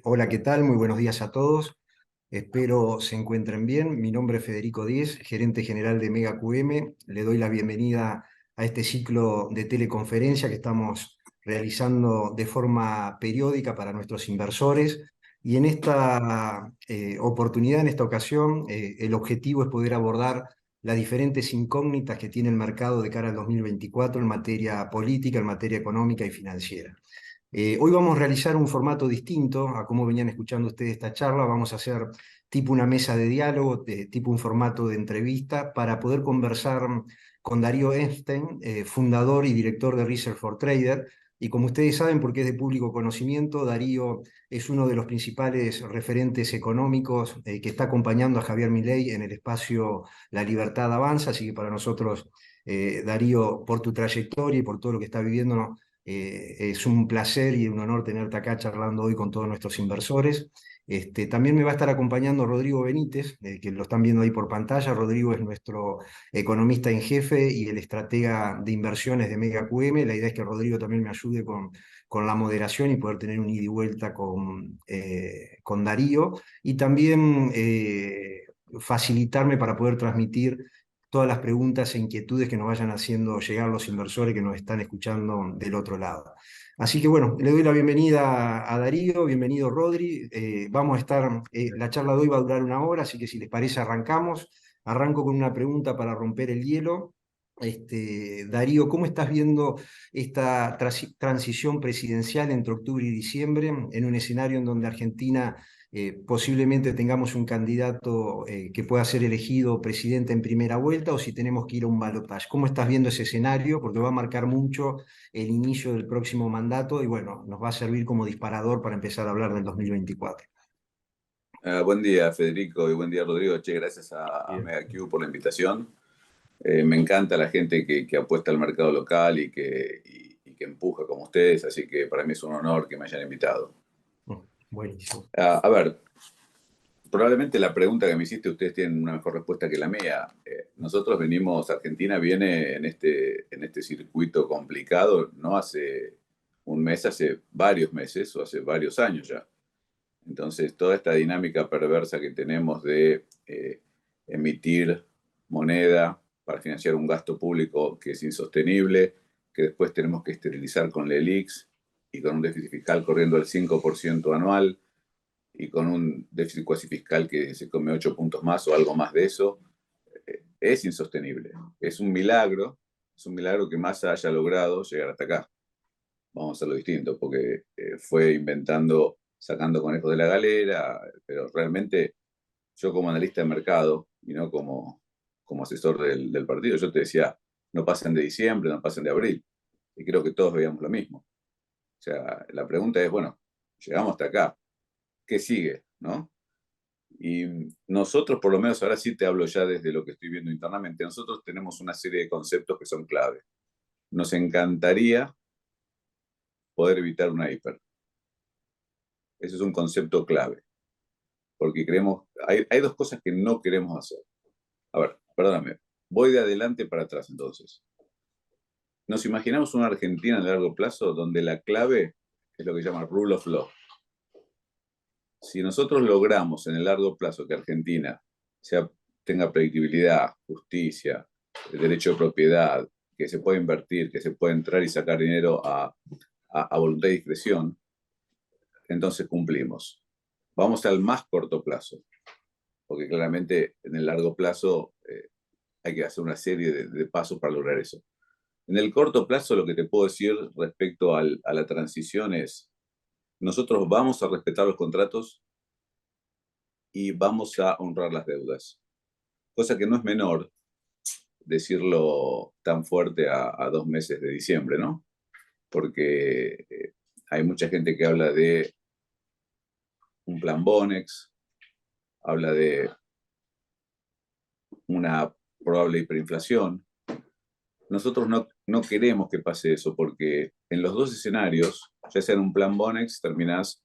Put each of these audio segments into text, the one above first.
Hola, ¿qué tal? Muy buenos días a todos. Espero se encuentren bien. Mi nombre es Federico Díez, gerente general de Mega QM. Le doy la bienvenida a este ciclo de teleconferencia que estamos realizando de forma periódica para nuestros inversores. Y en esta oportunidad, en esta ocasión, el objetivo es poder abordar las diferentes incógnitas que tiene el mercado de cara al 2024 en materia política, en materia económica y financiera. Hoy vamos a realizar un formato distinto a cómo venían escuchando ustedes esta charla. Vamos a hacer tipo una mesa de diálogo, tipo un formato de entrevista, para poder conversar con Darío Epstein, fundador y director de Research for Trader. Y como ustedes saben, porque es de público conocimiento, Darío es uno de los principales referentes económicos que está acompañando a Javier Milei en el espacio La Libertad Avanza. Así que para nosotros, Darío, por tu trayectoria y por todo lo que está viviendo, ¿no? Es un placer y un honor tenerte acá charlando hoy con todos nuestros inversores. También me va a estar acompañando Rodrigo Benítez, que lo están viendo ahí por pantalla. Rodrigo es nuestro economista en jefe y el estratega de inversiones de Mega QM. La idea es que Rodrigo también me ayude con la moderación y poder tener un ida y vuelta con Darío. Y también facilitarme para poder transmitir todas las preguntas e inquietudes que nos vayan haciendo llegar los inversores que nos están escuchando del otro lado. Así que bueno, le doy la bienvenida a Darío, bienvenido Rodri. Vamos a estar, la charla de hoy va a durar una hora, así que si les parece arrancamos. Arranco con una pregunta para romper el hielo. Darío, ¿cómo estás viendo esta transición presidencial entre octubre y diciembre en un escenario en donde Argentina posiblemente tengamos un candidato que pueda ser elegido presidente en primera vuelta o si tenemos que ir a un balotaje? ¿Cómo estás viendo ese escenario? Porque va a marcar mucho el inicio del próximo mandato y bueno, nos va a servir como disparador para empezar a hablar del 2024. Buen día, Federico, y buen día, Rodrigo. Che, gracias a Bien. MegaQ por la invitación. Me encanta la gente que apuesta al mercado local y que empuja como ustedes, así que para mí es un honor que me hayan invitado. Buenísimo. A ver, probablemente la pregunta que me hiciste, ustedes tienen una mejor respuesta que la mía. Nosotros Argentina viene en este circuito complicado, no hace un mes, hace varios meses o hace varios años ya. Entonces, toda esta dinámica perversa que tenemos de emitir moneda para financiar un gasto público que es insostenible, que después tenemos que esterilizar con la ELIX y con un déficit fiscal corriendo al 5% anual y con un déficit cuasi fiscal que se come 8 puntos más o algo más de eso, es insostenible. Es un milagro que Massa haya logrado llegar hasta acá. Vamos a hacerlo distinto, porque fue inventando, sacando conejos de la galera, pero realmente yo como analista de mercado y no como asesor del partido, yo te decía, no pasen de diciembre, no pasen de abril. Y creo que todos veíamos lo mismo. O sea, la pregunta es, bueno, llegamos hasta acá, ¿qué sigue? ¿No? Y nosotros, por lo menos ahora sí te hablo ya desde lo que estoy viendo internamente, nosotros tenemos una serie de conceptos que son clave. Nos encantaría poder evitar una hiper. Ese es un concepto clave, porque creemos, hay dos cosas que no queremos hacer. A ver, perdóname, voy de adelante para atrás entonces. Nos imaginamos una Argentina a largo plazo donde la clave es lo que se llama rule of law. Si nosotros logramos en el largo plazo que Argentina tenga predictibilidad, justicia, derecho de propiedad, que se pueda invertir, que se pueda entrar y sacar dinero a voluntad y discreción, entonces cumplimos. Vamos al más corto plazo, porque claramente en el largo plazo hay que hacer una serie de pasos para lograr eso. En el corto plazo, lo que te puedo decir respecto a la transición es, nosotros vamos a respetar los contratos y vamos a honrar las deudas. Cosa que no es menor decirlo tan fuerte a 2 meses de diciembre, ¿no? Porque hay mucha gente que habla de un plan Bonex, habla de una probable hiperinflación. Nosotros no queremos que pase eso porque en los dos escenarios, ya sea en un plan Bonex, terminás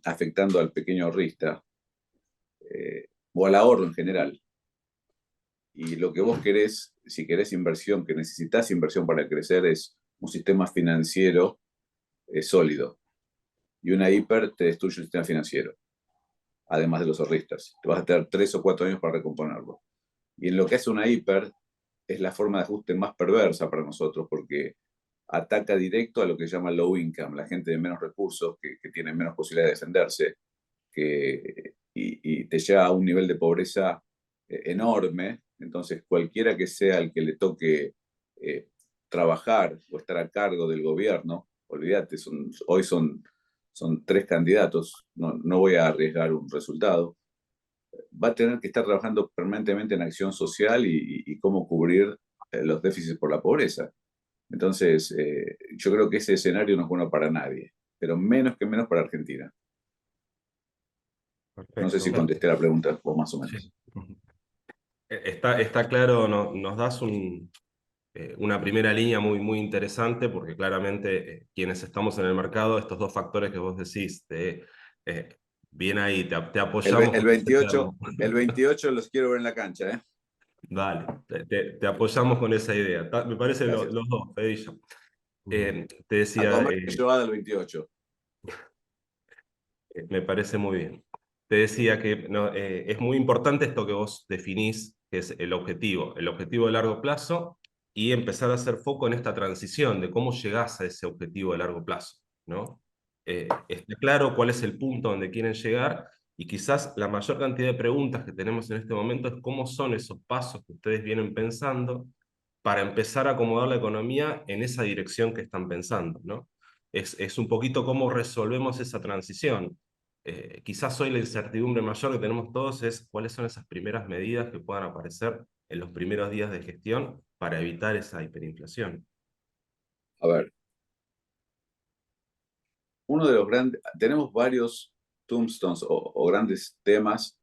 afectando al pequeño ahorrista o al ahorro en general. Y lo que vos querés, si querés inversión, que necesitas inversión para crecer, es un sistema financiero sólido. y una hiper te destruye el sistema financiero, además de los ahorristas. Te vas a tener 3 o 4 años para recomponerlo. Y en lo que hace una hiper es la forma de ajuste más perversa para nosotros, porque ataca directo a lo que se llama low income, la gente de menos recursos, que tiene menos posibilidad de defenderse, y te lleva a un nivel de pobreza enorme. Entonces, cualquiera que sea el que le toque trabajar o estar a cargo del gobierno, olvídate, hoy son 3 candidatos, no voy a arriesgar un resultado, va a tener que estar trabajando permanentemente en acción social y cómo cubrir los déficits por la pobreza. Entonces, yo creo que ese escenario no es bueno para nadie, pero menos que menos para Argentina. No sé Perfecto. si contesté la pregunta, o más o Sí. menos. Está claro, nos das una primera línea muy, muy interesante, porque claramente quienes estamos en el mercado, estos dos factores que vos decís, eh, bien ahí, te El, apoyamos el con ese 28, termo. el 28 los quiero ver en la cancha, ¿eh? Dale, te apoyamos con esa idea. Me parece Gracias. los dos, Fedillo. Te A decía, comer llevada el 28. me parece muy bien. Te decía que no, es muy importante esto que vos definís, que es el objetivo de largo plazo, y empezar a hacer foco en esta transición de cómo llegás a ese objetivo de largo plazo, ¿no? Está claro cuál es el punto donde quieren llegar, y quizás la mayor cantidad de preguntas que tenemos en este momento es cómo son esos pasos que ustedes vienen pensando para empezar a acomodar la economía en esa dirección que están pensando, ¿no? Es un poquito cómo resolvemos esa transición. Quizás hoy la incertidumbre mayor que tenemos todos es cuáles son esas primeras medidas que puedan aparecer en los primeros días de gestión para evitar esa hiperinflación. A ver, uno de los grandes, tenemos varios tombstones o grandes temas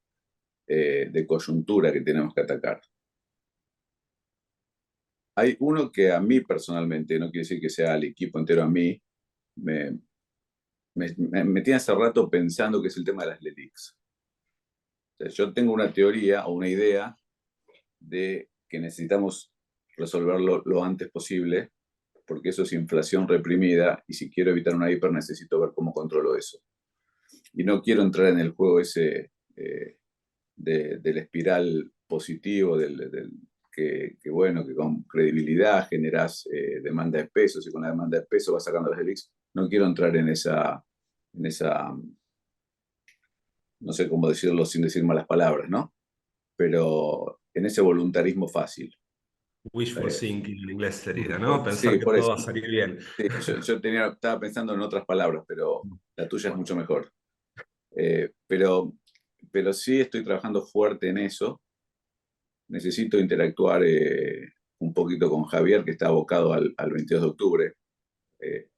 de coyuntura que tenemos que atacar. Hay uno que a mí personalmente, no quiere decir que sea al equipo entero, a mí, me, me tiene hace rato pensando, que es el tema de las LELIQs. O sea, yo tengo una teoría o una idea de que necesitamos resolverlo lo antes posible, porque eso es inflación reprimida, y si quiero evitar una hiper necesito ver cómo controlo eso. Y no quiero entrar en el juego ese del espiral positivo, que bueno, que con credibilidad generas demanda de pesos, y con la demanda de pesos vas sacando las LELIQs. No quiero entrar en esa, no sé cómo decirlo sin decir malas palabras, ¿no? Pero en ese voluntarismo fácil. Wishful Eh, thinking en inglés sería, ¿no? Pensar sí, que por todo eso. va a salir bien. Sí, yo estaba pensando en otras palabras, pero la tuya es mucho mejor. Eh, pero, pero sí estoy trabajando fuerte en eso. Necesito interactuar un poquito con Javier, que está abocado al 22 de octubre, eh,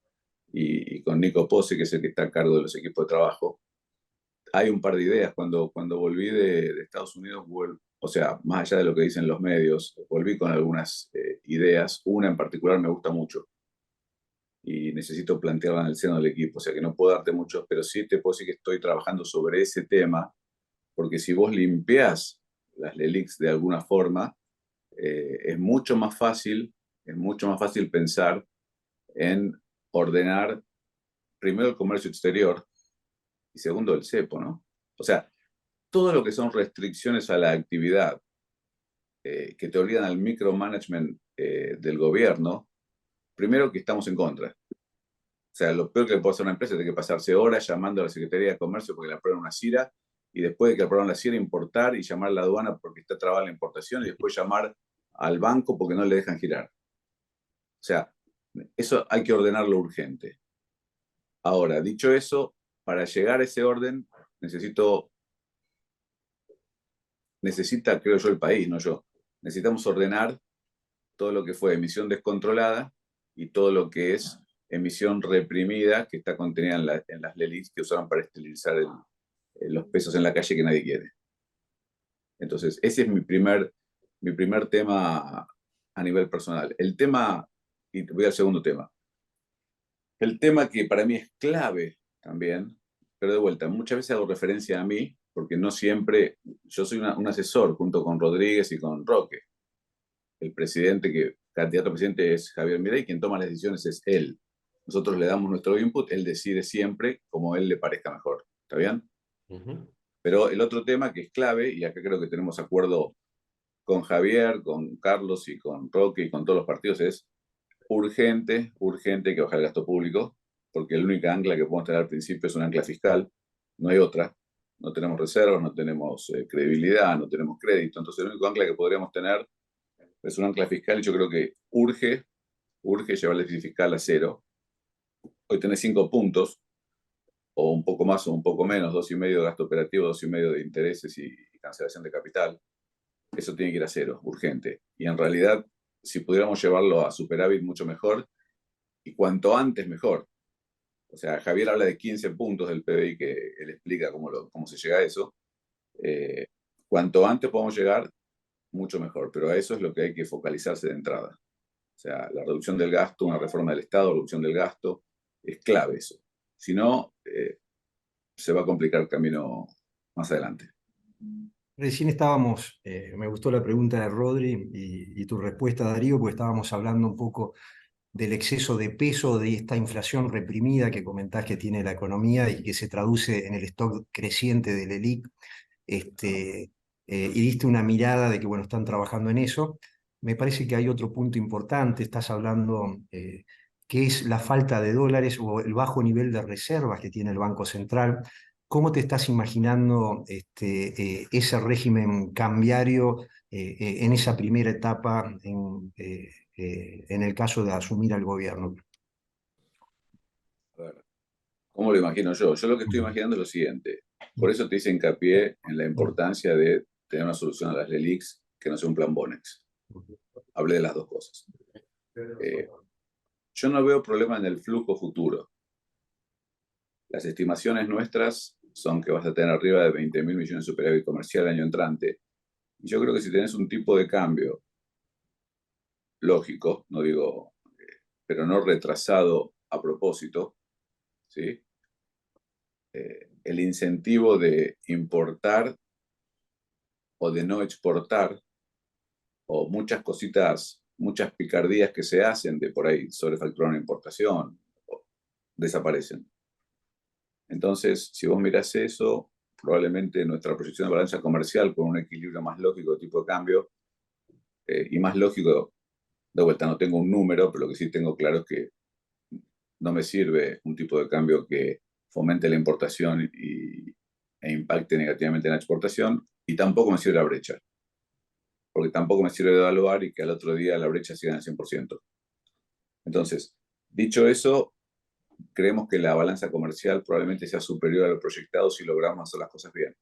y con Nico Pose, que es el que está a cargo de los equipos de trabajo. Hay un par de ideas. Cuando volví de Estados Unidos, o sea, más allá de lo que dicen los medios, volví con algunas ideas. Una en particular me gusta mucho y necesito plantearla en el seno del equipo. O sea que no puedo darte muchos, pero sí te puedo decir que estoy trabajando sobre ese tema, porque si vos limpiás las LELIQs de alguna forma, es mucho más fácil pensar en ordenar primero el comercio exterior y segundo el cepo, ¿no? O sea, todo lo que son restricciones a la actividad que te obligan al micromanagement del gobierno, primero que estamos en contra. O sea, lo peor que puede hacer una empresa es tener que pasarse horas llamando a la Secretaría de Comercio porque le aprueban una CIRA, y después de que aprobaron la CIRA, importar y llamar a la aduana porque está trabada la importación, y después llamar al banco porque no le dejan girar. O sea, eso hay que ordenarlo urgente. Ahora, dicho eso, para llegar a ese orden necesita, creo yo, el país, no yo. Necesitamos ordenar todo lo que fue emisión descontrolada y todo lo que es emisión reprimida, que está contenida en las LELIQs que usaron para esterilizar los pesos en la calle, que nadie quiere. Entonces, ese es mi primer tema a nivel personal. El tema, y voy al segundo tema. El tema que para mí es clave también, pero de vuelta, muchas veces hago referencia a mí, porque no siempre, yo soy un asesor junto con Rodríguez y con Roque. El presidente, candidato a presidente, es Javier Milei, quien toma las decisiones es él. nosotros le damos nuestro input, él decide siempre como a él le parezca mejor. ¿Está bien? Pero el otro tema que es clave, y acá creo que tenemos acuerdo con Javier, con Carlos y con Roque y con todos los partidos, es urgente que baje el gasto público, porque el único ancla que podemos tener al principio es un ancla fiscal, no hay otra. No tenemos reservas, no tenemos credibilidad, no tenemos crédito. Entonces el único ancla que podríamos tener es un ancla fiscal y yo creo que urge llevar el déficit fiscal a cero. Hoy tenés 5 puntos, o un poco más o un poco menos, 2,5 de gasto operativo, 2,5 de intereses y cancelación de capital. Eso tiene que ir a cero, urgente. Y en realidad, si pudiéramos llevarlo a superávit, mucho mejor, y cuanto antes mejor. O sea, Javier habla de 15 puntos del PBI, que él explica cómo se llega a eso. Cuanto antes podamos llegar, mucho mejor, pero a eso es lo que hay que focalizarse de entrada. O sea, la reducción del gasto, una reforma del Estado, reducción del gasto, es clave eso. Si no, se va a complicar el camino más adelante. Recién estábamos, me gustó la pregunta de Rodri y tu respuesta, Darío, porque estábamos hablando un poco del exceso de peso de esta inflación reprimida que comentás que tiene la economía y que se traduce en el stock creciente del ELIC. Y diste una mirada de que, bueno, están trabajando en eso. Me parece que hay otro punto importante, estás hablando que es la falta de dólares o el bajo nivel de reservas que tiene el Banco Central. ¿Cómo te estás imaginando ese régimen cambiario en esa primera etapa en el caso de asumir al gobierno? A ver, ¿cómo lo imagino yo? Yo lo que estoy imaginando es lo siguiente. Por eso te hice hincapié en la importancia de tener una solución a las LELIQs que no sea un plan Bonex. Hablé de las dos cosas. Yo no veo problema en el flujo futuro. Las estimaciones nuestras son que vas a tener arriba de 20.000 millones de superávit comercial el año entrante. Y yo creo que si tenés un tipo de cambio lógico, no digo, pero no retrasado a propósito, ¿sí? El incentivo de importar o de no exportar, o muchas cositas, muchas picardías que se hacen de por ahí sobrefacturar una importación, desaparecen. Entonces, si vos mirás eso, probablemente nuestra proyección de balanza comercial con un equilibrio más lógico de tipo de cambio, y más lógico, de vuelta no tengo un número, pero lo que sí tengo claro es que no me sirve un tipo de cambio que fomente la importación e impacte negativamente en la exportación, y tampoco me sirve la brecha, porque tampoco me sirve devaluar y que al otro día la brecha siga en el 100%. Entonces, dicho eso, creemos que la balanza comercial probablemente sea superior a lo proyectado si logramos hacer las cosas bien.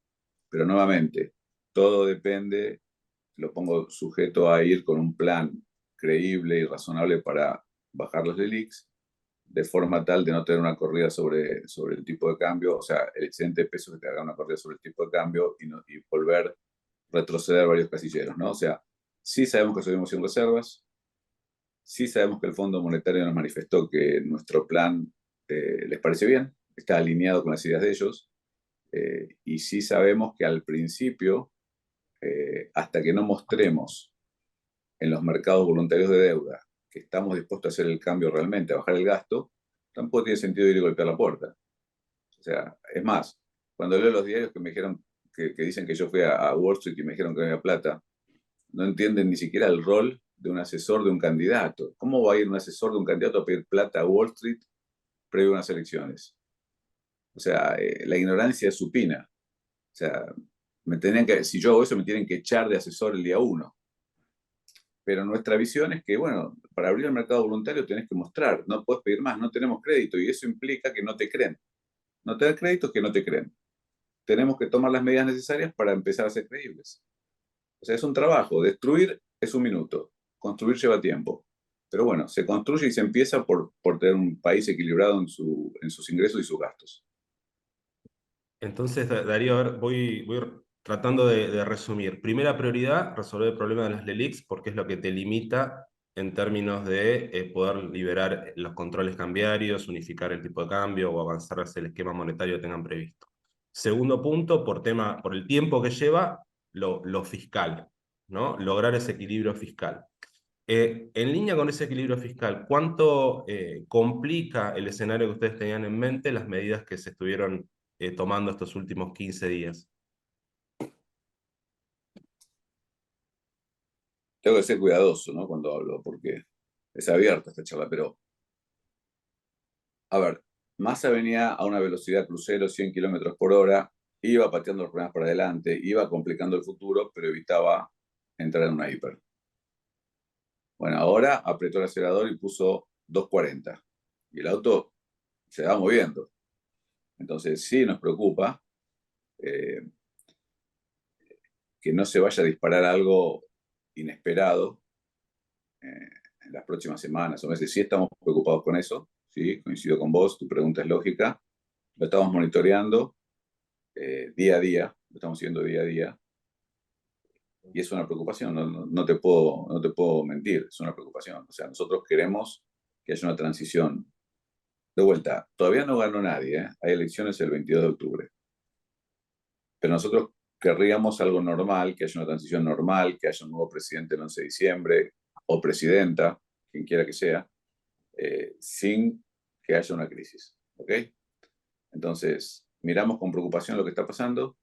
Pero nuevamente, todo depende, lo pongo sujeto a ir con un plan creíble y razonable para bajar los LELIQs, de forma tal de no tener una corrida sobre el tipo de cambio, o sea, el excedente de peso que te haga una corrida sobre el tipo de cambio y volver retroceder varios casilleros, ¿no? O sea, sí sabemos que subimos sin reservas, sí sabemos que el Fondo Monetario nos manifestó que nuestro plan les parece bien, está alineado con las ideas de ellos, y sí sabemos que al principio, hasta que no mostremos en los mercados voluntarios de deuda que estamos dispuestos a hacer el cambio realmente, a bajar el gasto, tampoco tiene sentido ir y golpear la puerta. O sea, es más, cuando leo los diarios que me dijeron, que dicen que yo fui a Wall Street y me dijeron que no había plata, no entienden ni siquiera el rol de un asesor de un candidato. ¿Cómo va a ir un asesor de un candidato a pedir plata a Wall Street previo a unas elecciones? O sea, la ignorancia es supina. O sea, si yo hago eso, me tienen que echar de asesor el día 1. Pero nuestra visión es que, bueno, para abrir el mercado voluntario tenés que mostrar, no puedes pedir más, no tenemos crédito, y eso implica que no te creen. No te das crédito es que no te creen. Tenemos que tomar las medidas necesarias para empezar a ser creíbles. O sea, es un trabajo. Destruir es 1 minuto. Construir lleva tiempo. Pero bueno, se construye y se empieza por tener un país equilibrado en sus ingresos y sus gastos. Entonces, Darío, a ver, voy tratando de resumir. Primera prioridad, resolver el problema de las LELIQs, porque es lo que te limita en términos de poder liberar los controles cambiarios, unificar el tipo de cambio o avanzar hacia el esquema monetario que tengan previsto. Segundo punto, por el tiempo que lleva, lo fiscal, ¿no? Lograr ese equilibrio fiscal. En línea con ese equilibrio fiscal, ¿cuánto complica el escenario que ustedes tenían en mente las medidas que se estuvieron tomando estos últimos 15 días? Tengo que ser cuidadoso, ¿no? Cuando hablo, porque es abierta esta charla, pero, a ver, Massa venía a una velocidad crucero, 100 kilómetros por hora, iba pateando los problemas para adelante, iba complicando el futuro, pero evitaba entrar en una hiper. Bueno, ahora apretó el acelerador y puso 240. Y el auto se va moviendo. Entonces, sí nos preocupa eh, que no se vaya a disparar algo inesperado en las próximas semanas o meses. Sí estamos preocupados con eso, sí, coincido con vos, tu pregunta es lógica. Lo estamos monitoreando día a día, lo estamos haciendo día a día. Y es una preocupación, no te puedo mentir, es una preocupación. O sea, nosotros queremos que haya una transición. De vuelta, todavía no ganó nadie, ¿eh? Hay elecciones el 22 de octubre. Pero nosotros querríamos algo normal, que haya una transición normal, que haya un nuevo presidente el 11 de diciembre, o presidenta, quien quiera que sea, sin que haya una crisis. ¿Ok? Entonces, miramos con preocupación lo que está pasando.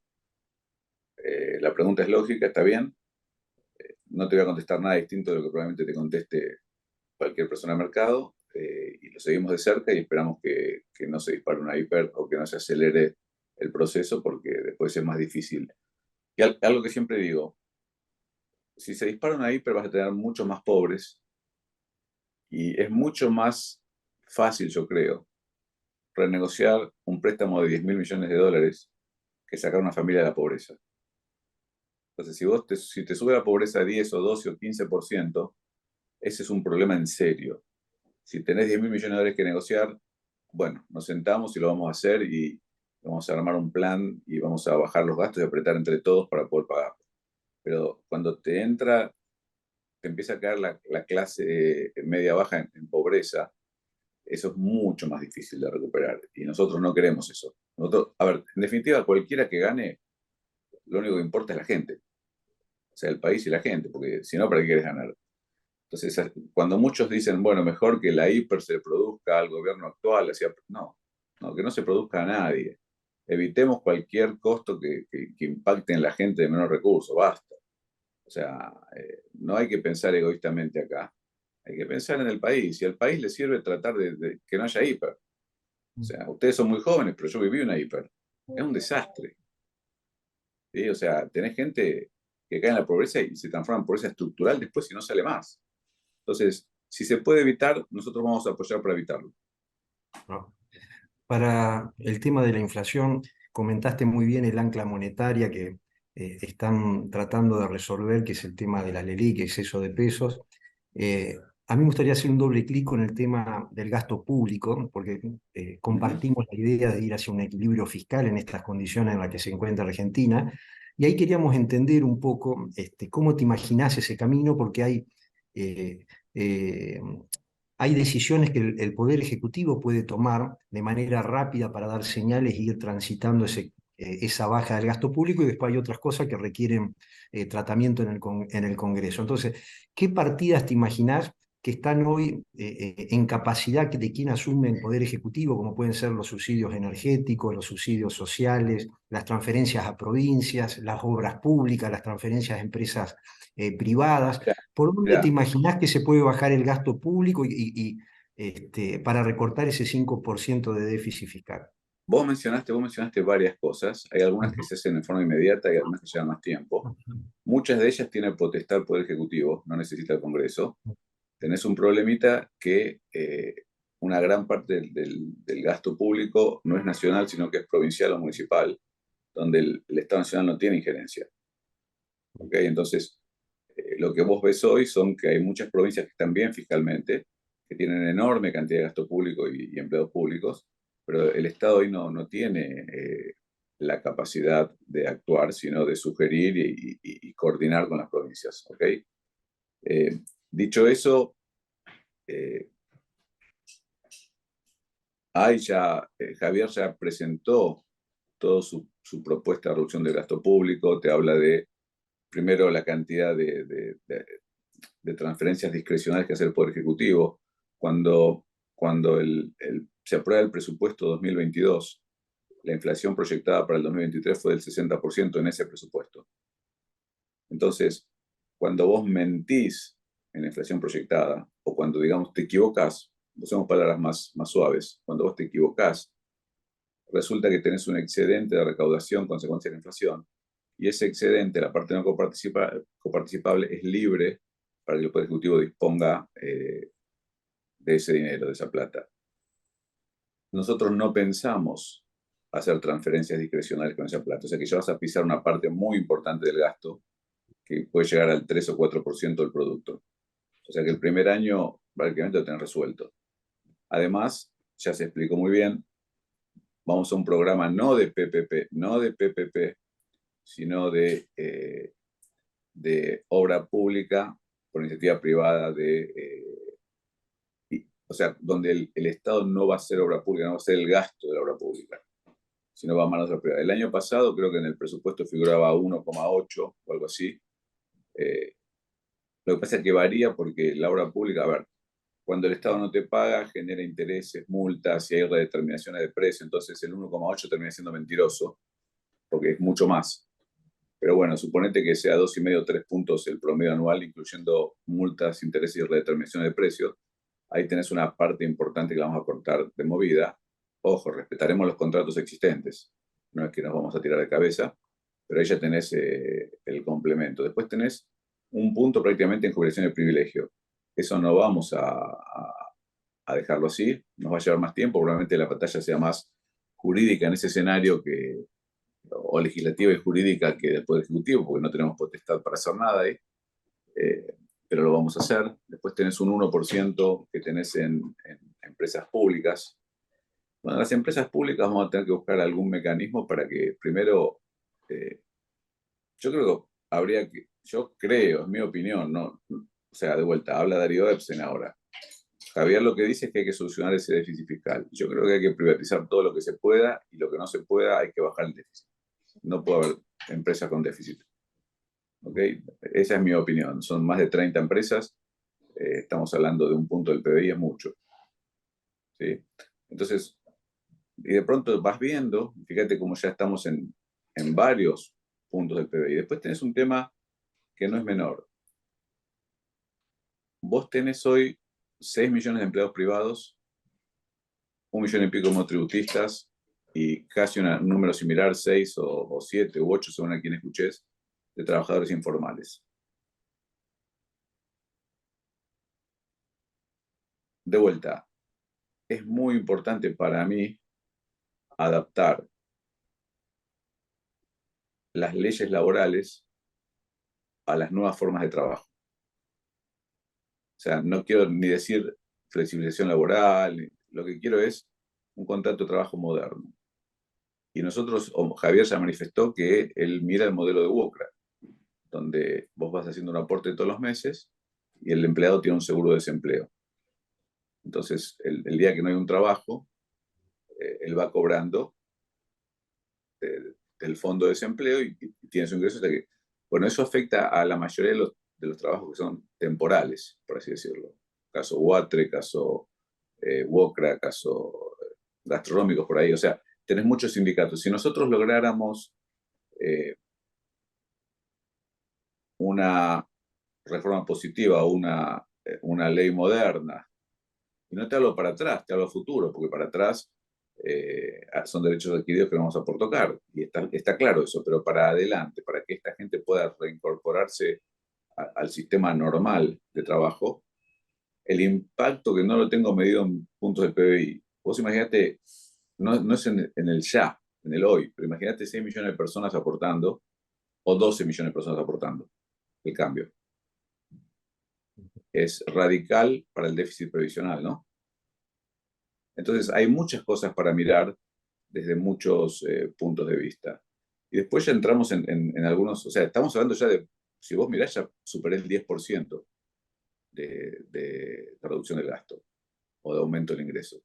La pregunta es lógica, está bien. No te voy a contestar nada distinto de lo que probablemente te conteste cualquier persona del mercado. Y lo seguimos de cerca y esperamos que no se dispare una hiper o que no se acelere el proceso porque después es más difícil. Y algo que siempre digo, si se dispara una hiper vas a tener muchos más pobres y es mucho más fácil, yo creo, renegociar un préstamo de 10 mil millones de dólares que sacar una familia de la pobreza. Entonces, si te sube la pobreza a 10 o 12 o 15%, ese es un problema en serio. Si tenés 10 mil millones de dólares que negociar, bueno, nos sentamos y lo vamos a hacer y vamos a armar un plan y vamos a bajar los gastos y apretar entre todos para poder pagarlo. Pero cuando te empieza a caer la clase media baja en pobreza, eso es mucho más difícil de recuperar. Y nosotros no queremos eso. Nosotros, a ver, en definitiva, cualquiera que gane, lo único que importa es la gente. O sea, el país y la gente, porque si no, ¿para qué quieres ganar? Entonces, cuando muchos dicen, bueno, mejor que la hiper se produzca al gobierno actual, no, que no se produzca a nadie. Evitemos cualquier costo que impacte en la gente de menor recurso, basta. O sea, no hay que pensar egoístamente acá, hay que pensar en el país. Y al país le sirve tratar de que no haya hiper. O sea, ustedes son muy jóvenes, pero yo viví una hiper. Es un desastre. ¿Sí? O sea, tenés gente que cae en la pobreza y se transforma en pobreza estructural después y no sale más. Entonces, si se puede evitar, nosotros vamos a apoyar para evitarlo. ¿No? Para el tema de la inflación, comentaste muy bien el ancla monetaria que están tratando de resolver, que es el tema de la LELIQ, exceso de pesos. A mí me gustaría hacer un doble clic con el tema del gasto público, porque compartimos la idea de ir hacia un equilibrio fiscal en estas condiciones en las que se encuentra Argentina, y ahí queríamos entender un poco cómo te imaginás ese camino, porque eh, eh, hay decisiones que el Poder Ejecutivo puede tomar de manera rápida para dar señales e ir transitando esa baja del gasto público, y después hay otras cosas que requieren tratamiento en el Congreso. Entonces, ¿qué partidas te imaginás que están hoy en capacidad de quien asume el Poder Ejecutivo, como pueden ser los subsidios energéticos, los subsidios sociales, las transferencias a provincias, las obras públicas, las transferencias a empresas privadas? ¿Por dónde te Mira, imaginás que se puede bajar el gasto público para recortar ese 5% de déficit fiscal? vos mencionaste varias cosas. Hay algunas que Ujú. se hacen de forma inmediata y algunas que llevan más tiempo. Muchas de ellas tienen potestad el Poder Ejecutivo, no necesita el Congreso. Tenés un problemita que una gran parte del gasto público no es nacional, sino que es provincial o municipal, donde el Estado Nacional no tiene injerencia. ¿Okay? Entonces, lo que vos ves hoy son que hay muchas provincias que están bien fiscalmente, que tienen enorme cantidad de gasto público y empleados públicos, pero el Estado hoy no tiene la capacidad de actuar, sino de sugerir y coordinar con las provincias. ¿Okay? Dicho eso, eh, Javier ya presentó toda su propuesta de reducción del gasto público, te habla de, primero, la cantidad de transferencias discrecionales que hace el Poder Ejecutivo. Cuando se aprueba el presupuesto 2022, la inflación proyectada para el 2023 fue del 60% en ese presupuesto. Entonces, cuando vos mentís en la inflación proyectada, o cuando, digamos, te equivocás, usamos palabras más suaves, cuando vos te equivocás, resulta que tenés un excedente de recaudación consecuencia de la inflación, y ese excedente, la parte no coparticipable, es libre para que el Poder Ejecutivo disponga de ese dinero, de esa plata. Nosotros no pensamos hacer transferencias discrecionales con esa plata, o sea que ya vas a pisar una parte muy importante del gasto, que puede llegar al 3 o 4% del producto. O sea que el primer año prácticamente lo tenés resuelto. Además, ya se explicó muy bien, vamos a un programa no de PPP, sino de obra pública por iniciativa privada o sea, donde el Estado no va a hacer obra pública, no va a hacer el gasto de la obra pública, sino va a manos de la privada. El año pasado creo que en el presupuesto figuraba 1,8 o algo así. Lo que pasa es que varía porque la obra pública, a ver, cuando el Estado no te paga, genera intereses, multas y hay redeterminaciones de precio, entonces el 1,8 termina siendo mentiroso, porque es mucho más. Pero bueno, suponete que sea 2,5 o 3 puntos el promedio anual, incluyendo multas, intereses y redeterminaciones de precios. Ahí tenés una parte importante que la vamos a cortar de movida. Ojo, respetaremos los contratos existentes. No es que nos vamos a tirar de cabeza, pero ahí ya tenés el complemento. Después tenés un punto prácticamente en jubilación de privilegio. Eso no vamos a dejarlo así. Nos va a llevar más tiempo. Probablemente la batalla sea más jurídica en ese escenario o legislativa y jurídica que del Poder Ejecutivo, porque no tenemos potestad para hacer nada ahí. Pero lo vamos a hacer. Después tenés un 1% que tenés en empresas públicas. Bueno, las empresas públicas vamos a tener que buscar algún mecanismo para que primero, yo creo que yo creo, es mi opinión, ¿no? O sea, de vuelta, habla Darío Epstein ahora. Javier lo que dice es que hay que solucionar ese déficit fiscal. Yo creo que hay que privatizar todo lo que se pueda y lo que no se pueda hay que bajar el déficit. No puede haber empresas con déficit. ¿Okay? Esa es mi opinión. Son más de 30 empresas. Estamos hablando de un punto del PBI, es mucho. ¿Sí? Entonces, y de pronto vas viendo, fíjate cómo ya estamos en varios puntos del PBI. Después tenés un tema que no es menor. Vos tenés hoy 6 millones de empleados privados, 1 millón y pico de monotributistas y casi un número similar, 6 o 7 u 8, según a quien escuches, de trabajadores informales. De vuelta, es muy importante para mí adaptar las leyes laborales a las nuevas formas de trabajo. O sea, no quiero ni decir flexibilización laboral, lo que quiero es un contrato de trabajo moderno. Y nosotros, Javier ya manifestó que él mira el modelo de WOCRA, donde vos vas haciendo un aporte todos los meses y el empleado tiene un seguro de desempleo. Entonces, el día que no hay un trabajo, él va cobrando del fondo de desempleo y tiene su ingreso. Bueno, eso afecta a la mayoría de los trabajos que son temporales, por así decirlo. Caso Huatre, caso WOCRA, caso gastronómicos por ahí. O sea, tenés muchos sindicatos. Si nosotros lográramos una reforma positiva o una ley moderna, y no te hablo para atrás, te hablo futuro, porque para atrás son derechos adquiridos que no vamos a por tocar, y está claro eso, pero para adelante, para que esta gente pueda reincorporarse al sistema normal de trabajo, el impacto que no lo tengo medido en puntos del PBI. Vos imagínate, no es en el ya, en el hoy, pero imagínate 6 millones de personas aportando o 12 millones de personas aportando el cambio. Es radical para el déficit previsional, ¿no? Entonces hay muchas cosas para mirar desde muchos puntos de vista. Y después ya entramos en algunos, o sea, estamos hablando ya de, si vos mirás, ya superé el 10% de reducción del gasto o de aumento del ingreso.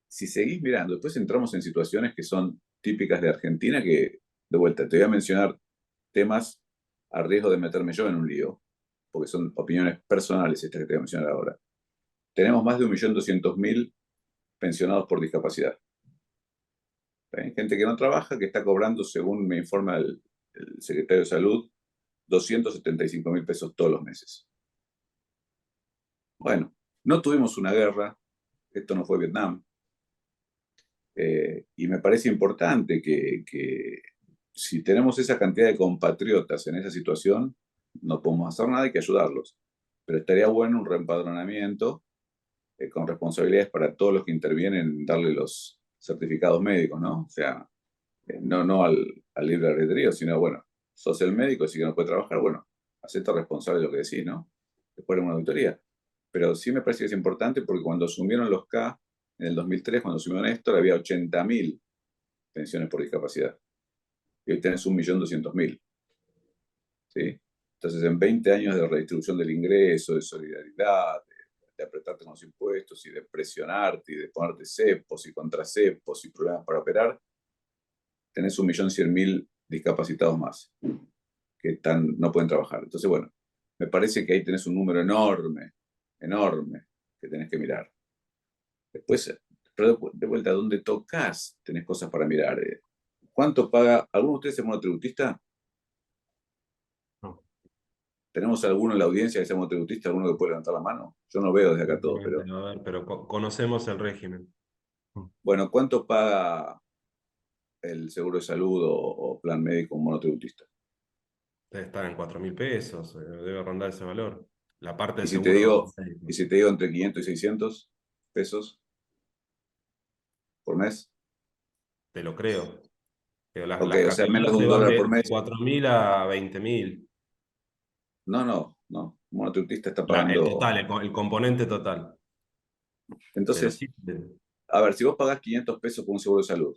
Si seguís mirando, después entramos en situaciones que son típicas de Argentina, que, de vuelta, te voy a mencionar temas a riesgo de meterme yo en un lío, porque son opiniones personales estas que te voy a mencionar ahora. Tenemos más de 1.200.000 pensionados por discapacidad. Hay gente que no trabaja, que está cobrando, según me informa el secretario de Salud, 275.000 pesos todos los meses. Bueno, no tuvimos una guerra, esto no fue Vietnam, y me parece importante que si tenemos esa cantidad de compatriotas en esa situación, no podemos hacer nada, hay que ayudarlos. Pero estaría bueno un reempadronamiento con responsabilidades para todos los que intervienen, darle los certificados médicos, ¿no? O sea, no al libre albedrío, sino, bueno, sos el médico, así que no puede trabajar, bueno, hacete responsable de lo que decís, ¿no? Después de una auditoría. Pero sí me parece que es importante porque cuando asumieron los K, en el 2003, cuando asumió Néstor, había 80.000 pensiones por discapacidad. Y hoy tenés 1.200.000. ¿Sí? Entonces, en 20 años de redistribución del ingreso, de solidaridad, de apretarte con los impuestos y de presionarte y de ponerte cepos y contracepos y problemas para operar, tenés 1.100.000 discapacitados más que no pueden trabajar. Entonces, bueno, me parece que ahí tenés un número enorme, enorme, que tenés que mirar. Después, pero de vuelta, donde tocas, tenés cosas para mirar. ¿Cuánto paga? ¿Alguno de ustedes es monotributista? No, ¿Tenemos alguno en la audiencia que sea monotributista? ¿Alguno que puede levantar la mano? Yo no veo desde acá todo, pero... a ver, pero conocemos el régimen. Bueno, ¿cuánto paga el seguro de salud o plan médico monotributista? Debe estar en 4.000 pesos, debe rondar ese valor. La parte Y de si te seguro digo, médico. y si te digo entre 500 y 600 pesos por mes, Te lo creo. Pero ok, las o sea, menos categorías de se un van dólar por de mes. 4.000 a 20.000. No. Un monotributista está El pagando. total, el componente total. Pero Entonces, sí, a ver, si vos pagás 500 pesos por un seguro de salud,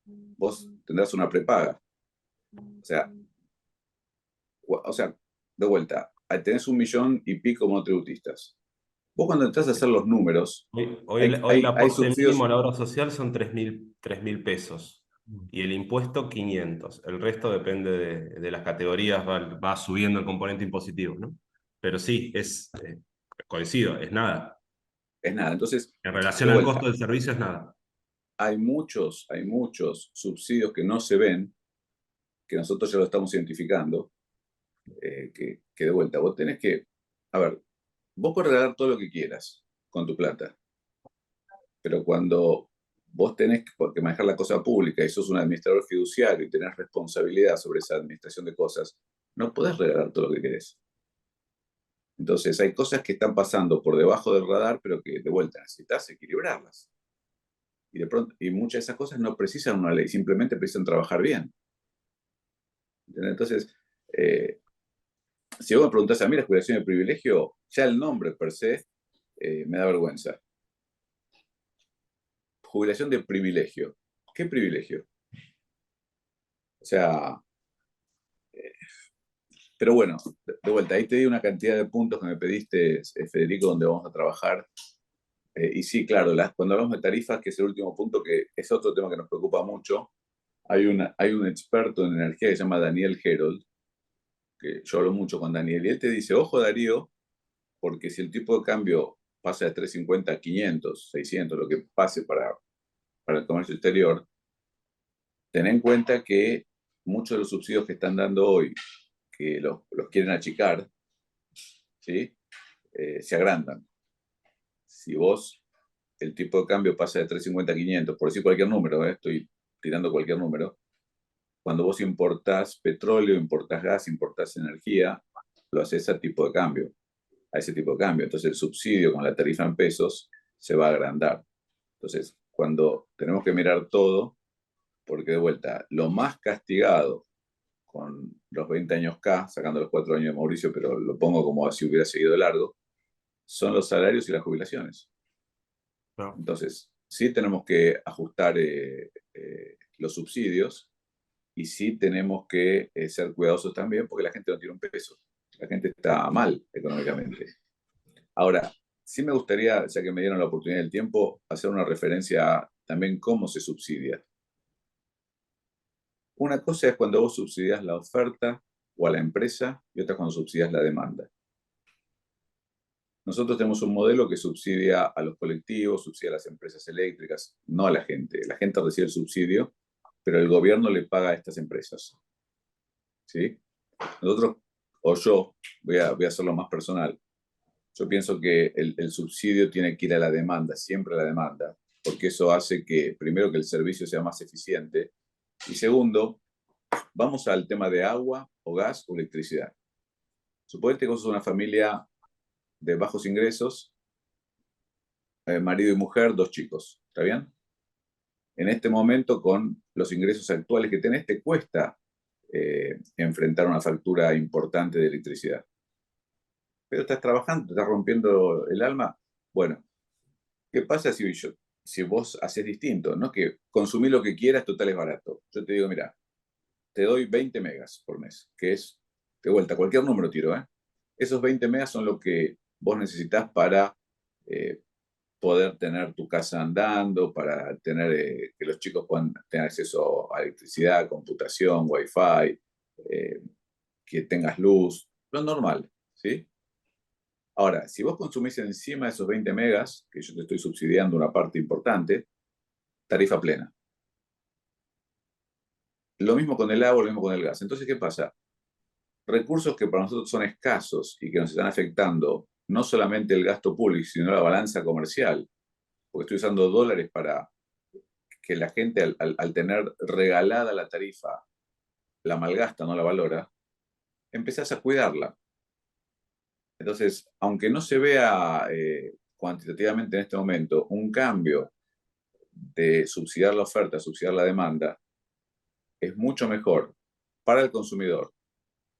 vos tendrás una prepaga. O sea, de vuelta, tenés 1.000.000 y pico monotributistas. Vos cuando entras a hacer los números, hoy el hay aporte mínimo subsidios. a la obra social son 3.000 pesos. Y el impuesto 500. El resto depende de las categorías, va subiendo el componente impositivo, ¿no? Pero sí, coincido, es nada. Es nada. Entonces, En de relación al vuelta, costo del servicio es nada. hay muchos subsidios que no se ven, que nosotros ya lo estamos identificando, que de vuelta, vos tenés que, a ver, vos podés regalar todo lo que quieras con tu plata, pero cuando vos tenés que manejar la cosa pública y sos un administrador fiduciario y tenés responsabilidad sobre esa administración de cosas, no podés regalar todo lo que querés. Entonces, hay cosas que están pasando por debajo del radar, pero que de vuelta necesitas equilibrarlas. Y de pronto, y muchas de esas cosas no precisan una ley, simplemente precisan trabajar bien. ¿Entendés? Entonces, si vos me preguntás a mí la jubilación de privilegio, ya el nombre per se me da vergüenza. Jubilación de privilegio. ¿Qué privilegio? O sea, pero bueno, de vuelta, ahí te di una cantidad de puntos que me pediste, Federico, donde vamos a trabajar. Y sí, claro, cuando hablamos de tarifas, que es el último punto, que es otro tema que nos preocupa mucho, hay un experto en energía que se llama Daniel Herold, que yo hablo mucho con Daniel, y él te dice, ojo Darío, porque si el tipo de cambio pasa de 350 a 500, 600, lo que pase para el comercio exterior, ten en cuenta que muchos de los subsidios que están dando hoy, que los quieren achicar, ¿sí? Se agrandan. Si vos, el tipo de cambio pasa de 350 a 500, por decir cualquier número, estoy tirando cualquier número, cuando vos importás petróleo, importás gas, importás energía, lo haces a tipo de cambio, a ese tipo de cambio. Entonces el subsidio con la tarifa en pesos se va a agrandar. Entonces, cuando tenemos que mirar todo, porque de vuelta, lo más castigado con los 20 años K, sacando los 4 años de Mauricio, pero lo pongo como si hubiera seguido largo, son los salarios y las jubilaciones. No. Entonces, sí tenemos que ajustar los subsidios y sí tenemos que ser cuidadosos también porque la gente no tiene un peso. La gente está mal económicamente. Ahora, sí me gustaría, ya que me dieron la oportunidad del tiempo, hacer una referencia a también cómo se subsidia. Una cosa es cuando vos subsidias la oferta o a la empresa y otra cuando subsidias la demanda. Nosotros tenemos un modelo que subsidia a los colectivos, subsidia a las empresas eléctricas, no a la gente. La gente recibe el subsidio, pero el gobierno le paga a estas empresas. ¿Sí? Nosotros, o yo, voy a hacerlo más personal. Yo pienso que el subsidio tiene que ir a la demanda, siempre a la demanda, porque eso hace que, primero, que el servicio sea más eficiente, y segundo, vamos al tema de agua o gas o electricidad. Suponete que vos sos una familia de bajos ingresos, marido y mujer, 2 chicos, ¿está bien? En este momento, con los ingresos actuales que tenés, te cuesta enfrentar una factura importante de electricidad. Pero estás trabajando, te estás rompiendo el alma. Bueno, ¿qué pasa si vos haces distinto? No es que consumir lo que quieras, total es barato. Yo te digo, mira, te doy 20 megas por mes, que es, de vuelta, cualquier número tiro, ¿eh? Esos 20 megas son lo que vos necesitas para poder tener tu casa andando, para tener que los chicos puedan tener acceso a electricidad, computación, wifi, que tengas luz, lo normal, ¿sí? Ahora, si vos consumís encima de esos 20 megas, que yo te estoy subsidiando una parte importante, tarifa plena. Lo mismo con el agua, lo mismo con el gas. Entonces, ¿qué pasa? Recursos que para nosotros son escasos y que nos están afectando no solamente el gasto público, sino la balanza comercial, porque estoy usando dólares para que la gente al tener regalada la tarifa, la malgasta, no la valora, empezás a cuidarla. Entonces, aunque no se vea cuantitativamente en este momento un cambio de subsidiar la oferta, subsidiar la demanda, es mucho mejor para el consumidor,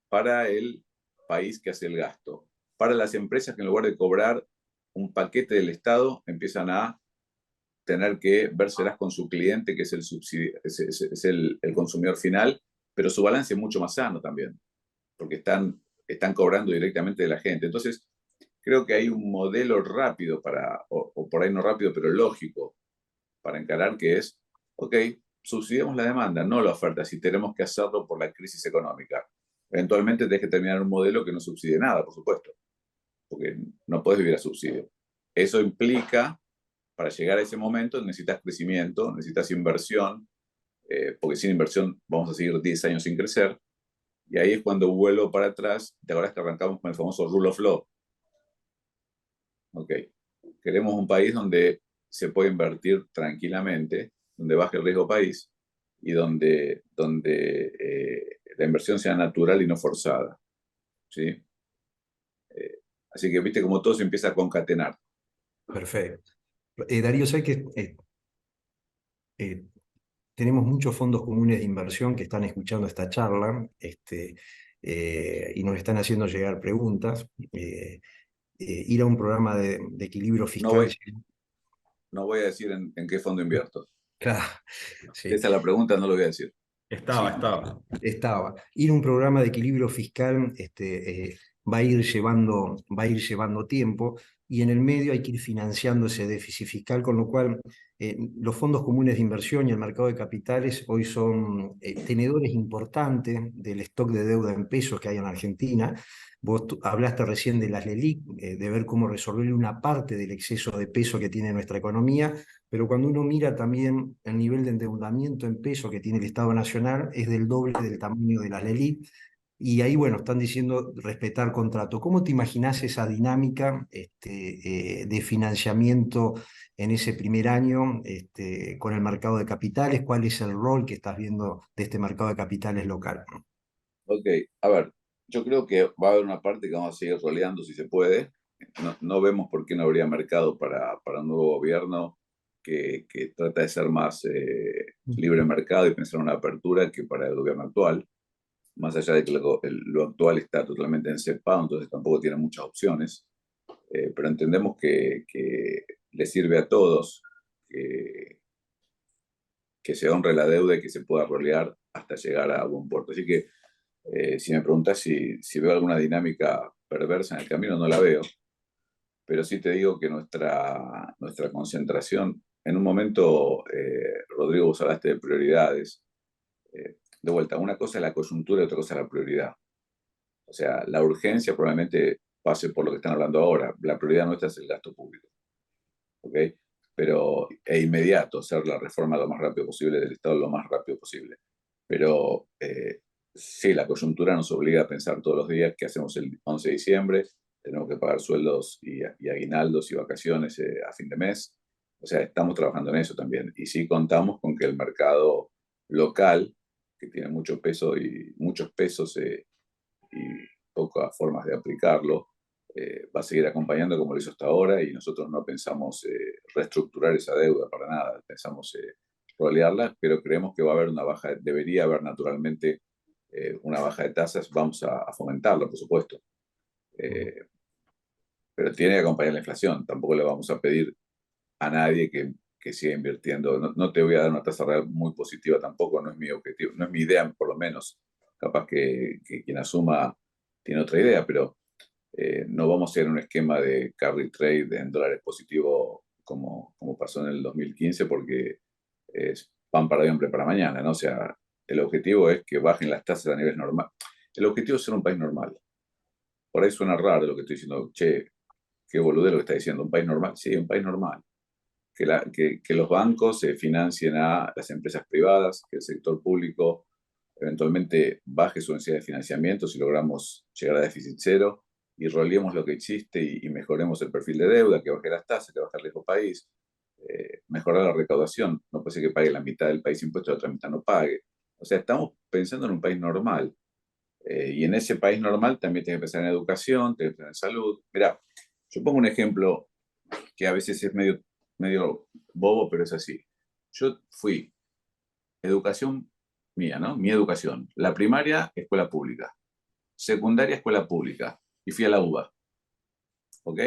para el país que hace el gasto, para las empresas que en lugar de cobrar un paquete del Estado, empiezan a tener que vérselas con su cliente, que es el, subsidio, es el consumidor final, pero su balance es mucho más sano también, porque están cobrando directamente de la gente. Entonces, creo que hay un modelo rápido o por ahí no rápido, pero lógico, para encarar que es, ok, subsidiamos la demanda, no la oferta, si tenemos que hacerlo por la crisis económica. Eventualmente tenés que terminar un modelo que no subsidie nada, por supuesto, porque no podés vivir a subsidio. Eso implica, para llegar a ese momento, necesitas crecimiento, necesitas inversión, porque sin inversión vamos a seguir 10 años sin crecer, y ahí es cuando vuelvo para atrás. ¿Te acuerdas que arrancamos con el famoso rule of law? Ok, queremos un país donde se puede invertir tranquilamente, donde baje el riesgo país y donde la inversión sea natural y no forzada. ¿Sí? Así que viste como todo se empieza a concatenar. Perfecto. Darío, sé que eh, tenemos muchos fondos comunes de inversión que están escuchando esta charla y nos están haciendo llegar preguntas. Ir a un programa de equilibrio No fiscal. voy, no voy a decir en qué fondo invierto. Claro, sí. Esa es la pregunta, no lo voy a decir. Estaba. Ir a un programa de equilibrio fiscal va a ir llevando tiempo, y en el medio hay que ir financiando ese déficit fiscal, con lo cual los fondos comunes de inversión y el mercado de capitales hoy son tenedores importantes del stock de deuda en pesos que hay en Argentina. Vos hablaste recién de las LELIQ, de ver cómo resolver una parte del exceso de peso que tiene nuestra economía, pero cuando uno mira también el nivel de endeudamiento en peso que tiene el Estado Nacional, es del doble del tamaño de las LELIQ, y ahí, bueno, están diciendo respetar contrato. ¿Cómo te imaginás esa dinámica de financiamiento en ese primer año con el mercado de capitales? ¿Cuál es el rol que estás viendo de este mercado de capitales local? Ok, a ver, yo creo que va a haber una parte que vamos a seguir roleando si se puede. No vemos por qué no habría mercado para un nuevo gobierno que trata de ser más libre mercado y pensar en una apertura que para el gobierno actual, más allá de que lo actual está totalmente encepado, entonces tampoco tiene muchas opciones, pero entendemos que le sirve a todos que se honre la deuda y que se pueda rolear hasta llegar a buen puerto. Así que si me preguntas si veo alguna dinámica perversa en el camino, no la veo, pero sí te digo que nuestra concentración, en un momento, Rodrigo, vos hablaste de prioridades. De vuelta, una cosa es la coyuntura y otra cosa es la prioridad. O sea, la urgencia probablemente pase por lo que están hablando ahora. La prioridad nuestra es el gasto público. ¿Ok? Pero, inmediato, hacer la reforma lo más rápido posible del Estado lo más rápido posible. Pero sí, la coyuntura nos obliga a pensar todos los días qué hacemos el 11 de diciembre, tenemos que pagar sueldos y aguinaldos y vacaciones a fin de mes. O sea, estamos trabajando en eso también. Y sí contamos con que el mercado local, que tiene mucho peso y muchos pesos y pocas formas de aplicarlo, va a seguir acompañando como lo hizo hasta ahora, y nosotros no pensamos reestructurar esa deuda para nada, pensamos rolearla, pero creemos que va a haber una baja, debería haber naturalmente una baja de tasas, vamos a fomentarlo, por supuesto. Pero tiene que acompañar la inflación, tampoco le vamos a pedir a nadie que siga invirtiendo. No, no te voy a dar una tasa real muy positiva tampoco, no es mi objetivo, no es mi idea por lo menos. Capaz que quien asuma tiene otra idea, pero no vamos a hacer un esquema de carry trade en dólares positivo como pasó en el 2015, porque es pan para hoy, hambre para mañana, ¿no? O sea, el objetivo es que bajen las tasas a nivel normal. El objetivo es ser un país normal. Por ahí suena raro lo que estoy diciendo. Che, qué boludez lo que está diciendo. ¿Un país normal? Sí, un país normal. Que los bancos financien a las empresas privadas, que el sector público eventualmente baje su necesidad de financiamiento si logramos llegar a déficit cero, y roleemos lo que existe y mejoremos el perfil de deuda, que baje las tasas, que baje el riesgo país, mejorar la recaudación. No puede ser que pague la mitad del país impuestos y la otra mitad no pague. O sea, estamos pensando en un país normal. Y en ese país normal también tienes que pensar en educación, tienes que pensar en salud. Mira, yo pongo un ejemplo que a veces es medio bobo, pero es así. Yo fui educación mía, ¿no? Mi educación. La primaria, escuela pública. Secundaria, escuela pública. Y fui a la UBA. ¿Ok?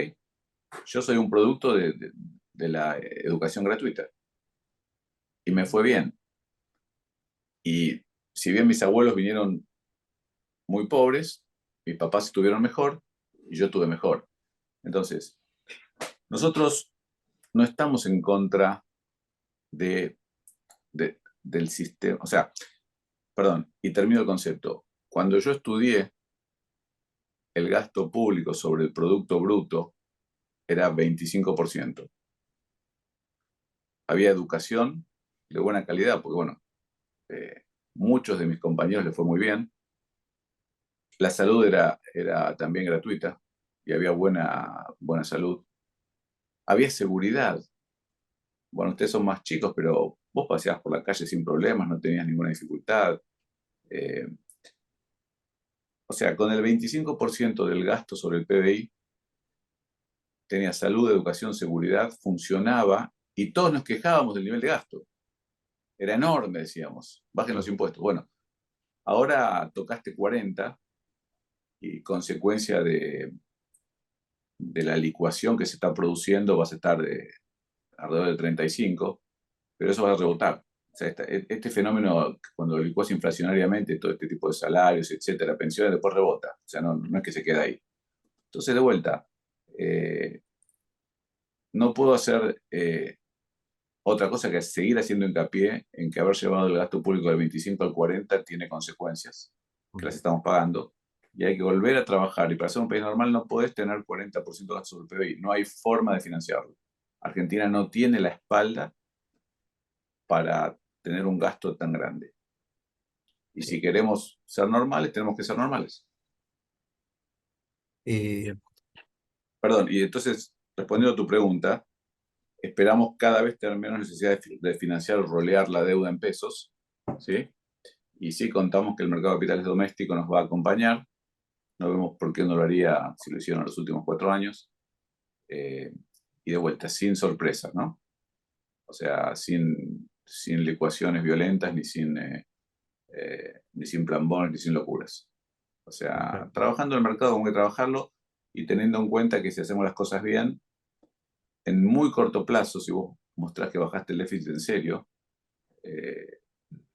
Yo soy un producto de la educación gratuita. Y me fue bien. Y si bien mis abuelos vinieron muy pobres, mis papás estuvieron mejor y yo tuve mejor. Entonces, nosotros no estamos en contra del sistema. O sea, perdón, y termino el concepto. Cuando yo estudié, el gasto público sobre el Producto Bruto era 25%. Había educación de buena calidad, porque bueno, muchos de mis compañeros les fue muy bien. La salud era también gratuita y había buena salud. Había seguridad. Bueno, ustedes son más chicos, pero vos paseabas por la calle sin problemas, no tenías ninguna dificultad. O sea, con el 25% del gasto sobre el PBI, tenía salud, educación, seguridad, funcionaba, y todos nos quejábamos del nivel de gasto. Era enorme, decíamos, bajen los impuestos. Bueno, ahora tocaste 40 y consecuencia de la licuación que se está produciendo vas a estar alrededor del 35, pero eso va a rebotar. O sea, este fenómeno, cuando lo licuas inflacionariamente, todo este tipo de salarios, etcétera, pensiones, después rebota. O sea, no es que se queda ahí. Entonces, de vuelta, no puedo hacer otra cosa que seguir haciendo hincapié en que haber llevado el gasto público del 25 al 40 tiene consecuencias, que las estamos pagando, y hay que volver a trabajar. Y para ser un país normal no podés tener 40% de gasto sobre el PBI. No hay forma de financiarlo. Argentina no tiene la espalda para tener un gasto tan grande. Y si queremos ser normales, tenemos que ser normales. Perdón, y entonces, respondiendo a tu pregunta, esperamos cada vez tener menos necesidad de financiar o rolear la deuda en pesos, ¿sí? Y sí contamos que el mercado de capitales doméstico nos va a acompañar. No vemos por qué no lo haría si lo hicieron en los últimos 4 años. Y de vuelta, sin sorpresas, ¿no? O sea, sin licuaciones violentas, ni sin plambones, ni sin locuras. O sea, trabajando el mercado como hay que trabajarlo, y teniendo en cuenta que si hacemos las cosas bien, en muy corto plazo, si vos mostrás que bajaste el déficit en serio,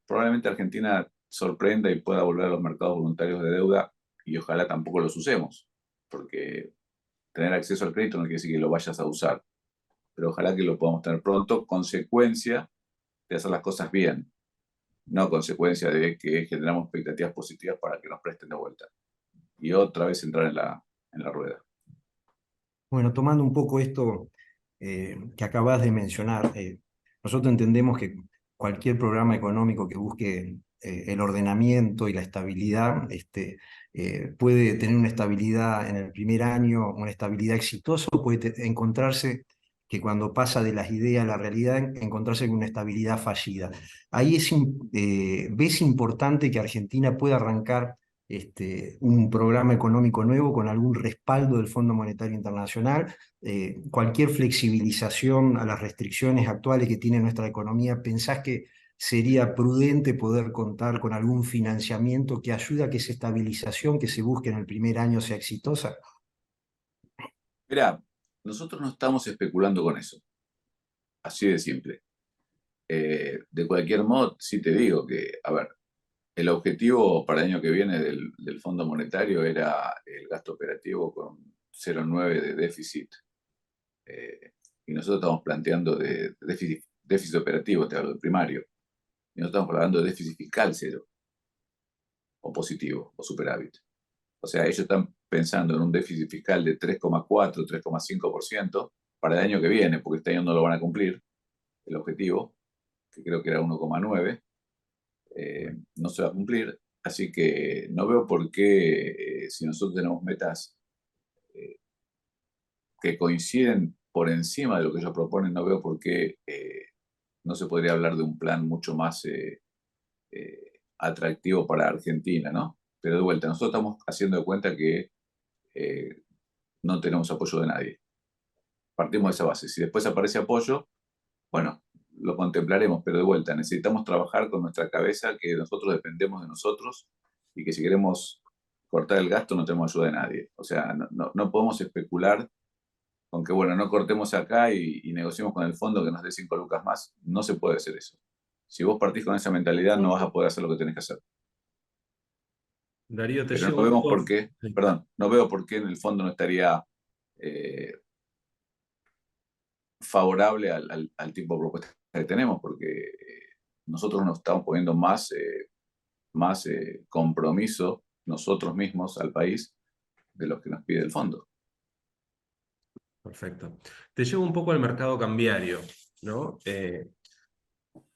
probablemente Argentina sorprenda y pueda volver a los mercados voluntarios de deuda, y ojalá tampoco los usemos, porque tener acceso al crédito no quiere decir que lo vayas a usar, pero ojalá que lo podamos tener pronto, consecuencia de hacer las cosas bien, no consecuencia de que generamos expectativas positivas para que nos presten de vuelta y otra vez entrar en la rueda. Bueno, tomando un poco esto que acabas de mencionar, nosotros entendemos que cualquier programa económico que busque el ordenamiento y la estabilidad, puede tener una estabilidad en el primer año, una estabilidad exitosa, o puede encontrarse que cuando pasa de las ideas a la realidad, encontrarse con una estabilidad fallida. Ahí ves importante que Argentina pueda arrancar un programa económico nuevo con algún respaldo del Fondo Monetario Internacional. Cualquier flexibilización a las restricciones actuales que tiene nuestra economía, ¿pensás que sería prudente poder contar con algún financiamiento que ayude a que esa estabilización que se busque en el primer año sea exitosa? Mira, nosotros no estamos especulando con eso, así de simple. De cualquier modo, sí te digo que, a ver, el objetivo para el año que viene del Fondo Monetario era el gasto operativo con 0,9 de déficit. Y nosotros estamos planteando de déficit operativo, te hablo de primario. Y nosotros estamos hablando de déficit fiscal cero, o positivo, o superávit. O sea, ellos están pensando en un déficit fiscal de 3,4, 3,5% para el año que viene, porque este año no lo van a cumplir, el objetivo, que creo que era 1,9, no se va a cumplir. Así que no veo por qué, si nosotros tenemos metas eh, que coinciden por encima de lo que ellos proponen, no veo por qué no se podría hablar de un plan mucho más atractivo para Argentina, ¿no? Pero de vuelta, nosotros estamos haciendo de cuenta que eh, no tenemos apoyo de nadie. Partimos de esa base. Si después aparece apoyo, bueno, lo contemplaremos, pero de vuelta, necesitamos trabajar con nuestra cabeza, que nosotros dependemos de nosotros y que si queremos cortar el gasto no tenemos ayuda de nadie. O sea, no podemos especular con que, bueno, no cortemos acá y negociemos con el fondo que nos dé 5 lucas más. No se puede hacer eso. Si vos partís con esa mentalidad, no vas a poder hacer lo que tenés que hacer. Darío, te Pero llevo no un vemos por poco. qué, Sí. perdón, no veo por qué en el fondo no estaría eh, favorable al tipo de propuesta que tenemos, porque nosotros nos estamos poniendo más compromiso nosotros mismos al país de lo que nos pide el fondo. Perfecto. Te llevo un poco al mercado cambiario, ¿no?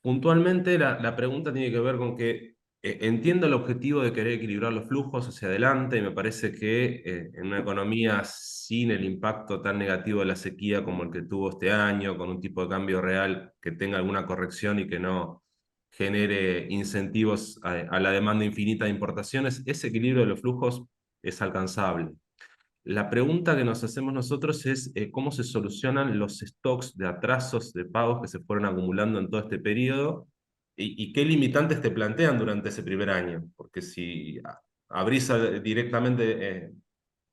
Puntualmente la pregunta tiene que ver con que entiendo el objetivo de querer equilibrar los flujos hacia adelante y me parece que en una economía sin el impacto tan negativo de la sequía como el que tuvo este año, con un tipo de cambio real que tenga alguna corrección y que no genere incentivos a la demanda infinita de importaciones, ese equilibrio de los flujos es alcanzable. La pregunta que nos hacemos nosotros es cómo se solucionan los stocks de atrasos de pagos que se fueron acumulando en todo este periodo y qué limitantes te plantean durante ese primer año. Porque si abrís directamente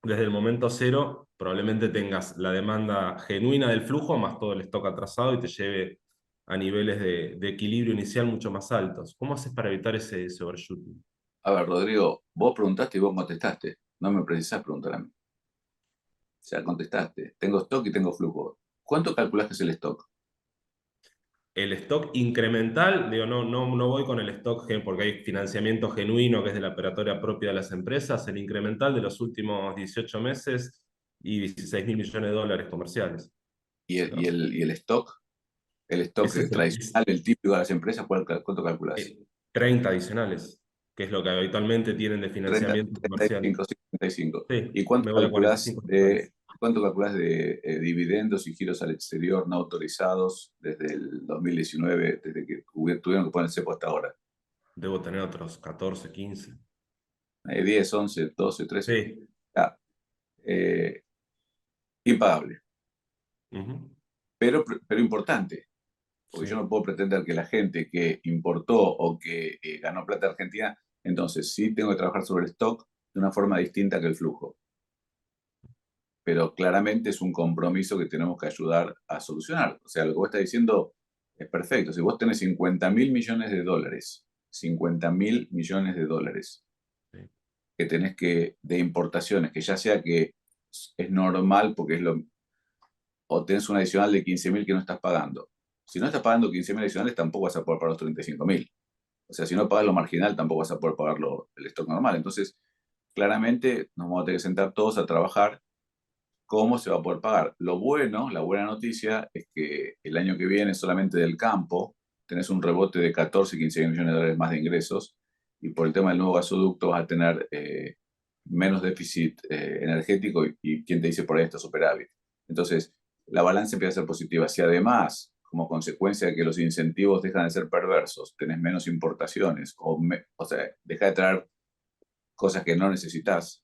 desde el momento cero, probablemente tengas la demanda genuina del flujo más todo el stock atrasado y te lleve a niveles de equilibrio inicial mucho más altos. ¿Cómo haces para evitar ese overshooting? A ver, Rodrigo, vos preguntaste y vos contestaste. No me precisás preguntar a mí. O sea, contestaste. Tengo stock y tengo flujo. ¿Cuánto calculás que es el stock? El stock incremental, digo, no voy con el stock porque hay financiamiento genuino que es de la operatoria propia de las empresas, el incremental de los últimos 18 meses y 16.000 millones de dólares comerciales. ¿Y el stock? El stock Ese es tradicional, el típico de las empresas, ¿cuánto calculás? 30 adicionales, que es lo que habitualmente tienen de 30, financiamiento comercial. 35, 55. Sí, ¿Y cuánto me voy a calculás 45 totales. de dividendos y giros al exterior no autorizados desde el 2019, desde que tuvieron que poner el cepo hasta ahora? Debo tener otros 14, 15. 10, 11, 12, 13. Sí. Ah, eh, impagable, Ujú. pero importante, porque yo Sí. no puedo pretender que la gente que importó o que ganó plata argentina, entonces sí tengo que trabajar sobre el stock de una forma distinta que el flujo. Pero claramente es un compromiso que tenemos que ayudar a solucionar. O sea, lo que vos estás diciendo es perfecto. Si vos tenés 50.000 millones de dólares, 50.000 millones de dólares Sí. que tenés de importaciones, que ya sea que es normal porque o tenés un adicional de 15.000 que no estás pagando. Si no estás pagando 15.000 adicionales, tampoco vas a poder pagar los 35.000. O sea, si no pagas lo marginal, tampoco vas a poder pagar el stock normal. Entonces, claramente nos vamos a tener que sentar todos a trabajar cómo se va a poder pagar. Lo bueno, la buena noticia es que el año que viene solamente del campo tenés un rebote de 14, 15 millones de dólares más de ingresos y por el tema del nuevo gasoducto vas a tener menos déficit energético y quien te dice por ahí está superávit. Entonces, la balanza empieza a ser positiva. Si además, como consecuencia de que los incentivos dejan de ser perversos, tenés menos importaciones o sea, deja de traer cosas que no necesitas,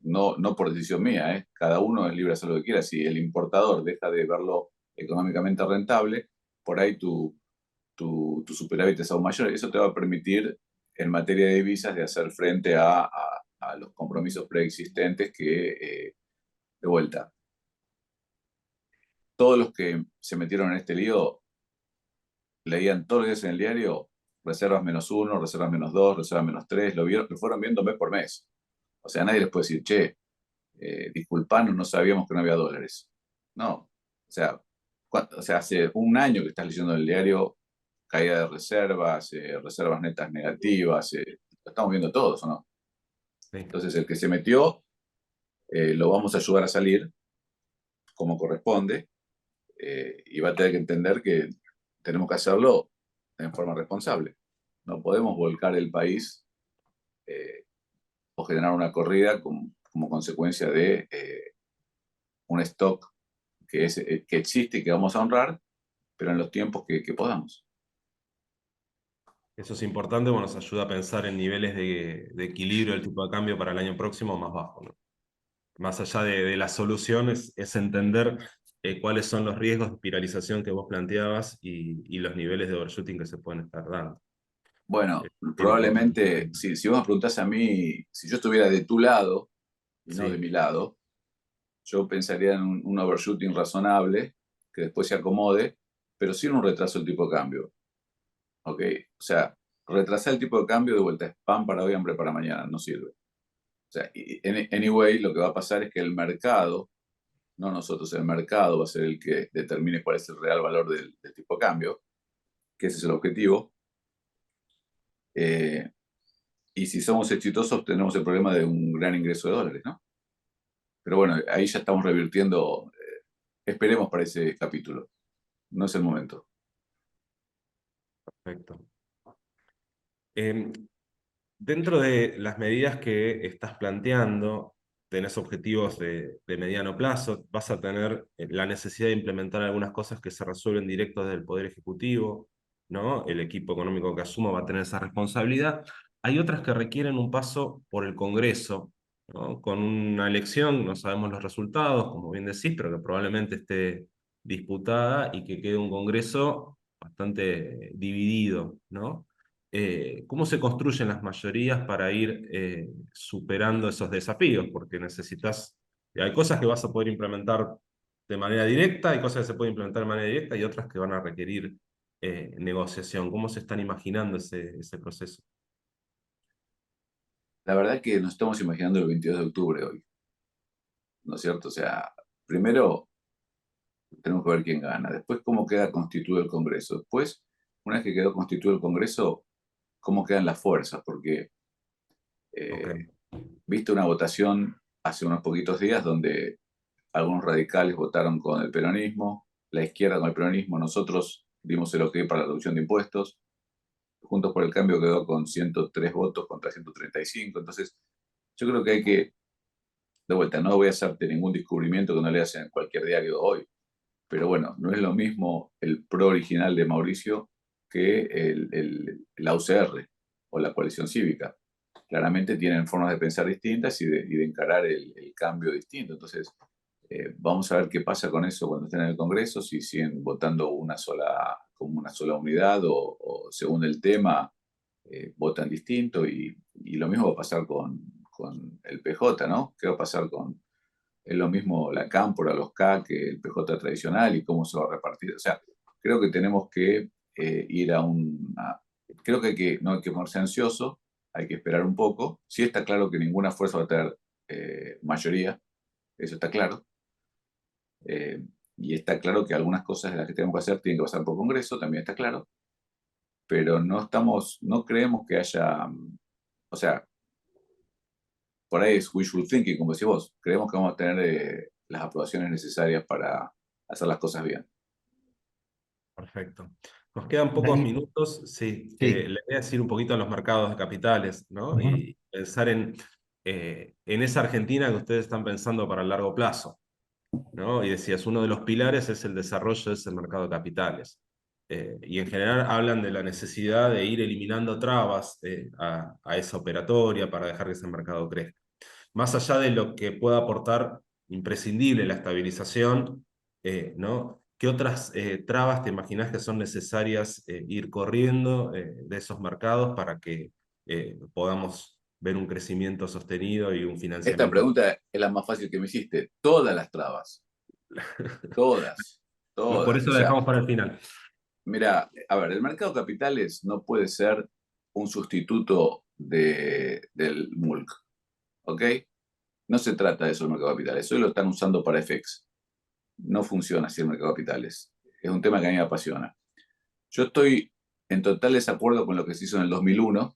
no por decisión mía, ¿eh? Cada uno es libre de hacer lo que quiera. Si el importador deja de verlo económicamente rentable, por ahí tu superávit es aún mayor. Eso te va a permitir, en materia de divisas, de hacer frente a los compromisos preexistentes que, de vuelta, todos los que se metieron en este lío leían todos los días en el diario reservas -1, reservas -2, reservas -3, lo fueron viendo mes por mes. O sea, nadie les puede decir, che, disculpanos, no sabíamos que no había dólares. No, o sea, hace un año que estás leyendo el diario caída de reservas, reservas netas negativas, lo estamos viendo todos, ¿o no? Sí. Entonces, el que se metió, lo vamos a ayudar a salir como corresponde, y va a tener que entender que tenemos que hacerlo en forma responsable. No podemos volcar el país o generar una corrida como consecuencia de un stock que existe y que vamos a honrar, pero en los tiempos que podamos. Eso es importante, bueno, nos ayuda a pensar en niveles de equilibrio del tipo de cambio para el año próximo más bajo, ¿no? Más allá de las soluciones, es entender cuáles son los riesgos de espiralización que vos planteabas y los niveles de overshooting que se pueden estar dando. Bueno, Bien importante. probablemente, si vos me preguntás a mí, si yo estuviera de tu lado y no de Sí, mi lado, yo pensaría en un overshooting razonable, que después se acomode, pero sin un retraso del tipo de cambio. ¿Ok? O sea, retrasar el tipo de cambio de vuelta es pan para hoy, hambre para mañana, no sirve. O sea, anyway, lo que va a pasar es que el mercado, no nosotros, el mercado va a ser el que determine cuál es el real valor del tipo de cambio, que ese es el objetivo. Y si somos exitosos, tenemos el problema de un gran ingreso de dólares, ¿no? Pero bueno, ahí ya estamos revirtiendo. Esperemos para ese capítulo. No es el momento. perfecto. Dentro de las medidas que estás planteando, tenés objetivos de mediano plazo, vas a tener la necesidad de implementar algunas cosas que se resuelven directos desde el Poder Ejecutivo, ¿no? El equipo económico que asuma va a tener esa responsabilidad. Hay otras que requieren un paso por el Congreso, ¿no? Con una elección, no sabemos los resultados, como bien decís, pero que probablemente esté disputada y que quede un Congreso bastante dividido, ¿no? ¿Cómo se construyen las mayorías para ir superando esos desafíos? Porque hay cosas que vas a poder implementar de manera directa, hay cosas que se pueden implementar de manera directa y otras que van a requerir negociación. ¿Cómo se están imaginando ese proceso? La verdad que nos estamos imaginando el 22 de octubre hoy, ¿no es cierto? O sea, primero tenemos que ver quién gana, después cómo queda constituido el Congreso, después, una vez que quedó constituido el Congreso, cómo quedan las fuerzas, porque Ok, viste una votación hace unos poquitos días donde algunos radicales votaron con el peronismo, la izquierda con el peronismo, nosotros dimos el ok para la reducción de impuestos, Juntos por el Cambio quedó con 103 votos contra 135, entonces yo creo que hay que, de vuelta, no voy a hacerte ningún descubrimiento que no leas en cualquier diario hoy, pero bueno, no es lo mismo el PRO original de Mauricio que la UCR o la coalición cívica. Claramente tienen formas de pensar distintas y de encarar el cambio distinto. Entonces, vamos a ver qué pasa con eso cuando estén en el Congreso, si siguen votando como una sola unidad o según el tema votan distinto y lo mismo va a pasar con el PJ, ¿no? ¿Qué va a pasar es lo mismo la cámpora, los K que el PJ tradicional y cómo se va a repartir? O sea, creo que tenemos que ir creo que no hay que ponerse ansioso, hay que esperar un poco. Sí está claro que ninguna fuerza va a tener mayoría, eso está claro. Eh, y está claro que algunas cosas de las que tenemos que hacer tienen que pasar por Congreso, también está claro, pero no creemos que haya, o sea, por ahí es wishful thinking, como decís vos, creemos que vamos a tener las aprobaciones necesarias para hacer las cosas bien. Perfecto. Nos quedan pocos Dani, minutos. Sí, sí. le voy a decir un poquito a los mercados de capitales, ¿no? Ujú. Y pensar en esa Argentina que ustedes están pensando para el largo plazo, ¿no? Y decías, uno de los pilares es el desarrollo de ese mercado de capitales. Y en general hablan de la necesidad de ir eliminando trabas a esa operatoria para dejar que ese mercado crezca. Más allá de lo que pueda aportar imprescindible la estabilización, ¿no? ¿Qué otras trabas te imaginas que son necesarias ir corriendo de esos mercados para que podamos ver un crecimiento sostenido y un Esta financiamiento? pregunta es la más fácil que me hiciste. Todas las trabas, todas, Por todas. eso O la sea, dejamos para el final. mira, a ver, el mercado de capitales no puede ser un sustituto del MULC, ¿ok? No se trata de eso el mercado de capitales. Hoy lo están usando para FX. No funciona así el mercado de capitales. Es un tema que a mí me apasiona. Yo estoy en total desacuerdo con lo que se hizo en el 2001,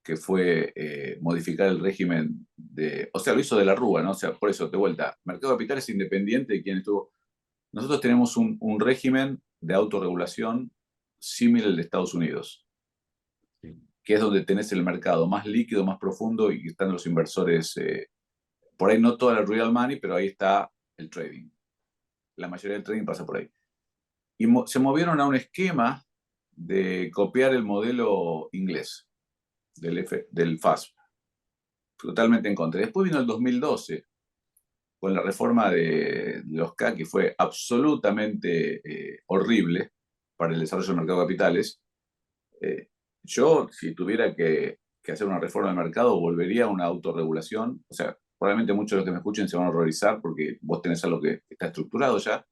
que fue modificar el régimen de... O sea, lo hizo de la Rúa, ¿no? O sea, por eso, de vuelta, mercado de capitales independiente de quien estuvo... Nosotros tenemos un régimen de autorregulación similar al de Estados Unidos, Sí. que es donde tenés el mercado más líquido, más profundo y están los inversores. Por ahí no toda la real money, pero ahí está el trading. La mayoría del trading pasa por ahí. Y se movieron a un esquema de copiar el modelo inglés del FASB, totalmente en contra. Después vino el 2012 con la reforma de los CAC, que fue absolutamente horrible para el desarrollo del mercado de capitales. Eh, yo, si tuviera que hacer una reforma del mercado, volvería a una autorregulación. O sea, probablemente muchos de los que me escuchen se van a horrorizar porque vos tenés algo que está estructurado ya.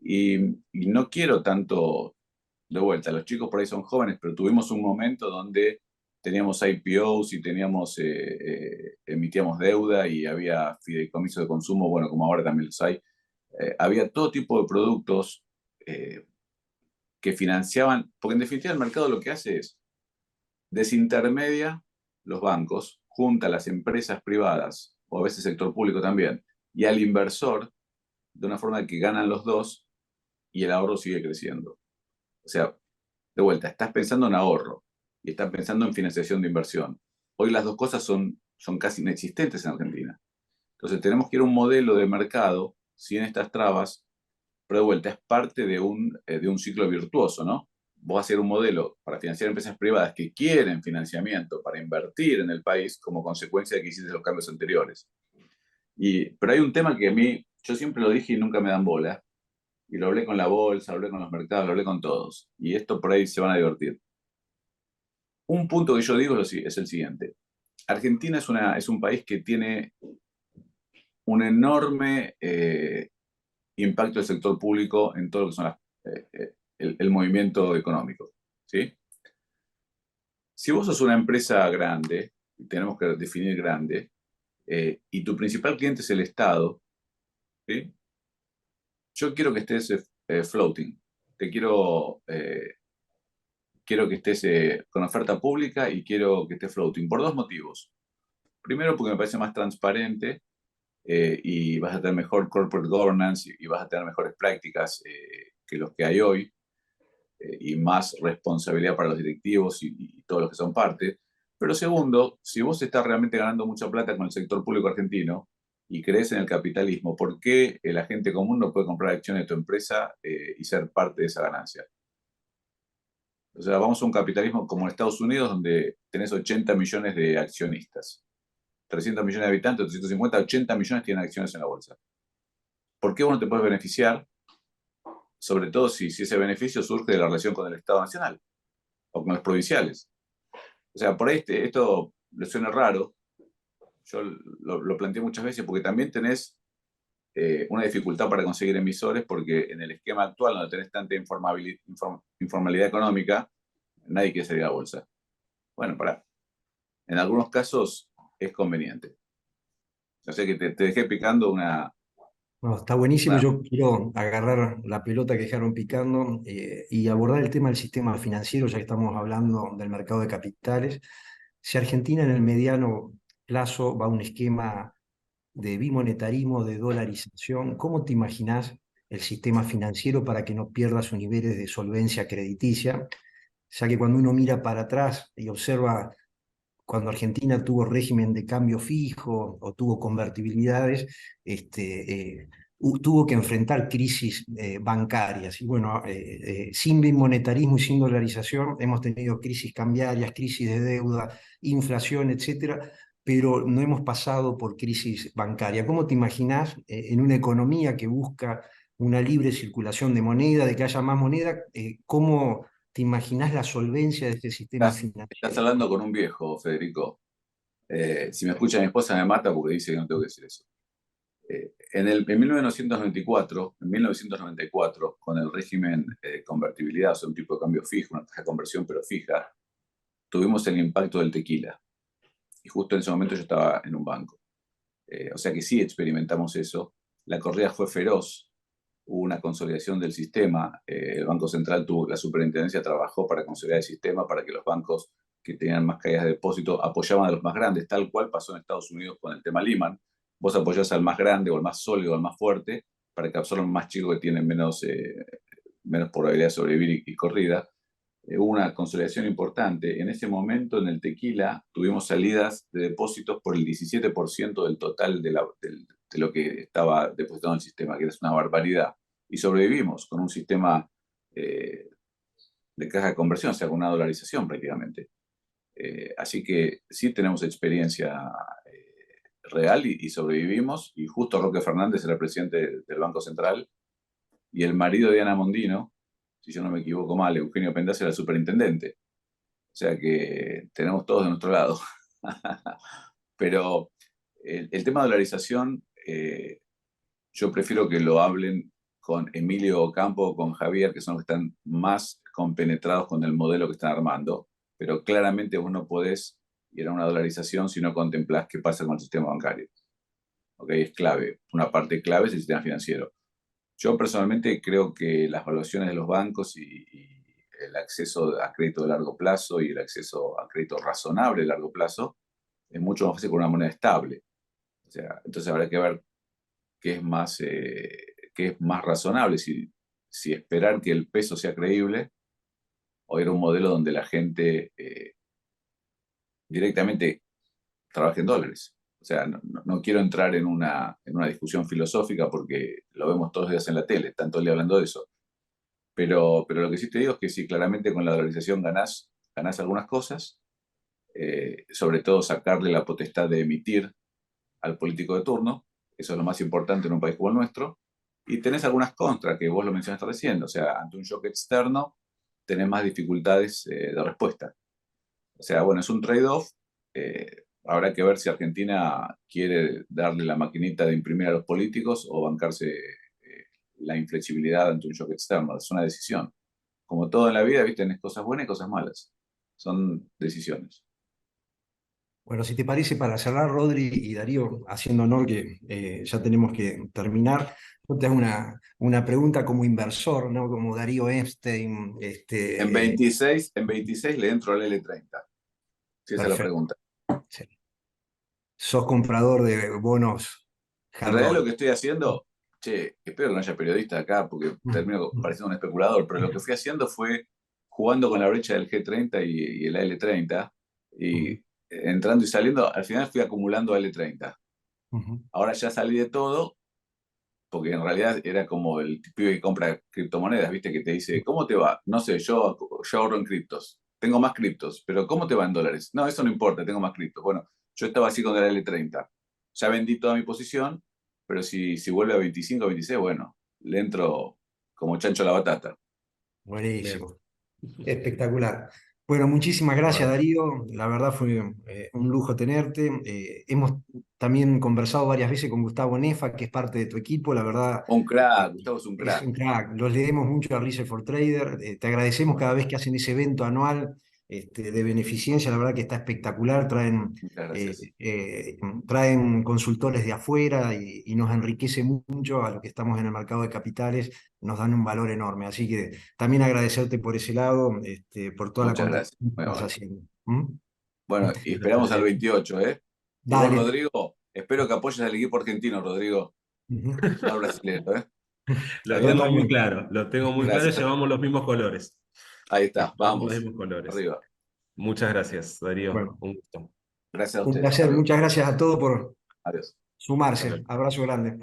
Y no quiero tanto de vuelta. Los chicos por ahí son jóvenes, pero tuvimos un momento donde teníamos IPOs y teníamos, emitíamos deuda y había fideicomisos de consumo, bueno, como ahora también los hay. Había todo tipo de productos eh, que financiaban, porque en definitiva el mercado lo que hace es desintermedia los bancos, junta a las empresas privadas, o a veces sector público también, y al inversor, de una forma que ganan los dos y el ahorro sigue creciendo. O sea, de vuelta, estás pensando en ahorro y estás pensando en financiación de inversión. Hoy las dos cosas son casi inexistentes en Argentina. Entonces tenemos que ir a un modelo de mercado sin estas trabas, pero de vuelta es parte de un ciclo virtuoso, ¿no? Vos vas a hacer un modelo para financiar empresas privadas que quieren financiamiento para invertir en el país como consecuencia de que hiciste los cambios anteriores. Pero hay un tema que a mí, yo siempre lo dije y nunca me dan bola, y lo hablé con la bolsa, lo hablé con los mercados, lo hablé con todos. Y esto por ahí se van a divertir. Un punto que yo digo es el siguiente. Argentina es un país que tiene un enorme impacto del sector público en todo lo que son el movimiento económico. ¿Sí? Si vos sos una empresa grande, tenemos que definir grande, y tu principal cliente es el Estado, ¿sí? Yo quiero que estés floating. Te quiero que estés con oferta pública y quiero que estés floating por dos motivos. Primero, porque me parece más transparente y vas a tener mejor corporate governance y vas a tener mejores prácticas que los que hay hoy y más responsabilidad para los directivos y todos los que son parte. Pero segundo, si vos estás realmente ganando mucha plata con el sector público argentino y crees en el capitalismo, ¿por qué el agente común no puede comprar acciones de tu empresa y ser parte de esa ganancia? O sea, vamos a un capitalismo como en Estados Unidos, donde tenés 80 millones de accionistas. 300 millones de habitantes, 350, 80 millones tienen acciones en la bolsa. ¿Por qué vos no te puedes beneficiar? Sobre todo si ese beneficio surge de la relación con el Estado Nacional o con los provinciales. O sea, por ahí esto le suena raro. Yo lo planteé muchas veces porque también tenés una dificultad para conseguir emisores porque en el esquema actual, donde tenés tanta informalidad económica, nadie quiere salir a la bolsa. Bueno, en algunos casos es conveniente. O sea que te dejé picando No, está buenísimo. una... Yo quiero agarrar la pelota que dejaron picando y abordar el tema del sistema financiero, ya que estamos hablando del mercado de capitales. Si Argentina en el mediano plazo va a un esquema de bimonetarismo, de dolarización. ¿Cómo te imaginás el sistema financiero para que no pierda sus niveles de solvencia crediticia? Ya que cuando uno mira para atrás y observa cuando Argentina tuvo régimen de cambio fijo o tuvo convertibilidades, tuvo que enfrentar crisis bancarias. Y bueno, sin bimonetarismo y sin dolarización hemos tenido crisis cambiarias, crisis de deuda, inflación, etcétera, pero no hemos pasado por crisis bancaria. ¿Cómo te imaginás en una economía que busca una libre circulación de moneda, de que haya más moneda, cómo te imaginás la solvencia de este sistema Estás financiero? hablando con un viejo, Federico. Si me escucha mi esposa me mata porque dice que no tengo que decir eso. En 1994, con el régimen de convertibilidad, o sea, un tipo de cambio fijo, una tasa de conversión pero fija, tuvimos el impacto del tequila. Y justo en ese momento yo estaba en un banco. O sea que sí experimentamos eso. La corrida fue feroz, hubo una consolidación del sistema. El Banco Central tuvo, la superintendencia trabajó para consolidar el sistema para que los bancos que tenían más caídas de depósito apoyaban a los más grandes, tal cual pasó en Estados Unidos con el tema Lehman. Vos apoyás al más grande o al más sólido, al más fuerte, para que absorban más chicos que tienen menos probabilidad de sobrevivir y corrida. Hubo una consolidación importante. En ese momento, en el tequila, tuvimos salidas de depósitos por el 17% del total de lo que estaba depositado en el sistema, que es una barbaridad. Y sobrevivimos con un sistema de caja de conversión, o sea, con una dolarización prácticamente. Así que sí tenemos experiencia real y sobrevivimos. Y justo Roque Fernández era presidente del Banco Central y el marido de Ana Mondino, si yo no me equivoco mal, Eugenio Pendas era el superintendente. O sea que tenemos todos de nuestro lado. Pero el tema de dolarización, yo prefiero que lo hablen con Emilio Ocampo o con Javier, que son los que están más compenetrados con el modelo que están armando. Pero claramente vos no podés ir a una dolarización si no contemplás qué pasa con el sistema bancario. ¿Okay? Es clave. Una parte clave es el sistema financiero. Yo personalmente creo que las valuaciones de los bancos y el acceso a crédito de largo plazo y el acceso a crédito razonable de largo plazo es mucho más fácil con una moneda estable. O sea, entonces habrá que ver qué es más razonable, si esperar que el peso sea creíble o ir a un modelo donde la gente directamente trabaje en dólares. O sea, no quiero entrar en una discusión filosófica porque lo vemos todos los días en la tele, están todo el día hablando de eso. Pero lo que sí te digo es que sí, claramente con la dolarización ganás algunas cosas, sobre todo sacarle la potestad de emitir al político de turno, eso es lo más importante en un país como el nuestro, y tenés algunas contras, que vos lo mencionaste recién, o sea, ante un shock externo tenés más dificultades de respuesta. O sea, bueno, es un trade-off, habrá que ver si Argentina quiere darle la maquinita de imprimir a los políticos o bancarse la inflexibilidad ante un shock externo, es una decisión. Como todo en la vida, ¿viste? Tenés cosas buenas y cosas malas. Son decisiones. Bueno, si te parece, para cerrar, Rodri y Darío, haciendo honor que ya tenemos que terminar, yo te hago una pregunta como inversor, ¿no? Como Darío Epstein, En 26 le entro al L30. Si esa es la perfecto. pregunta. Sí. Sos comprador de bonos En hard realidad lo roll. que estoy haciendo, che, espero que no haya periodistas acá porque termino pareciendo un especulador, pero lo que fui haciendo fue jugando con la brecha del G30 y el L30 y entrando y saliendo, al final fui acumulando L30. Ahora ya salí de todo porque en realidad era como el pibe que compra criptomonedas, ¿viste? Que te dice, ¿cómo te va? No sé, yo ahorro en criptos. Tengo más criptos, pero ¿cómo te va en dólares? No, eso no importa, tengo más criptos. Bueno, yo estaba así con el L30. Ya vendí toda mi posición, pero si vuelve a 25, 26, bueno, le entro como chancho a la batata. Bien. Buenísimo. Espectacular. Bueno, muchísimas gracias, Bárbaro. Darío. La verdad fue un lujo tenerte. Hemos también conversado varias veces con Gustavo Nefa, que es parte de tu equipo. La verdad, Un crack, Gustavo es un es crack. un crack. Los leemos mucho a Research for Trader. Te agradecemos cada vez que hacen ese evento anual de beneficencia. La verdad que está espectacular. Muchas Eh, gracias. traen consultores de afuera y nos enriquece mucho a los que estamos en el mercado de capitales. Nos dan un valor enorme. Así que también agradecerte por ese lado, por toda la Muchas gracias. contribución que Muy estás amable. haciendo. Bueno, y esperamos al 28, ¿eh? Y vos, Dale, Rodrigo, Espero que apoyes al equipo argentino, Rodrigo, Ujú. no al brasileño, ¿eh? Lo Ahí va. tengo muy Totalmente. claro, lo tengo muy claro y Gracias. llevamos los mismos colores. Ahí está, Llevamos los vamos. mismos colores. Arriba. Muchas gracias, Darío. Bueno, Un gusto. Gracias a un ustedes. Hasta placer. luego. Muchas gracias a todos por Adiós. Hasta sumarse. luego. Abrazo grande.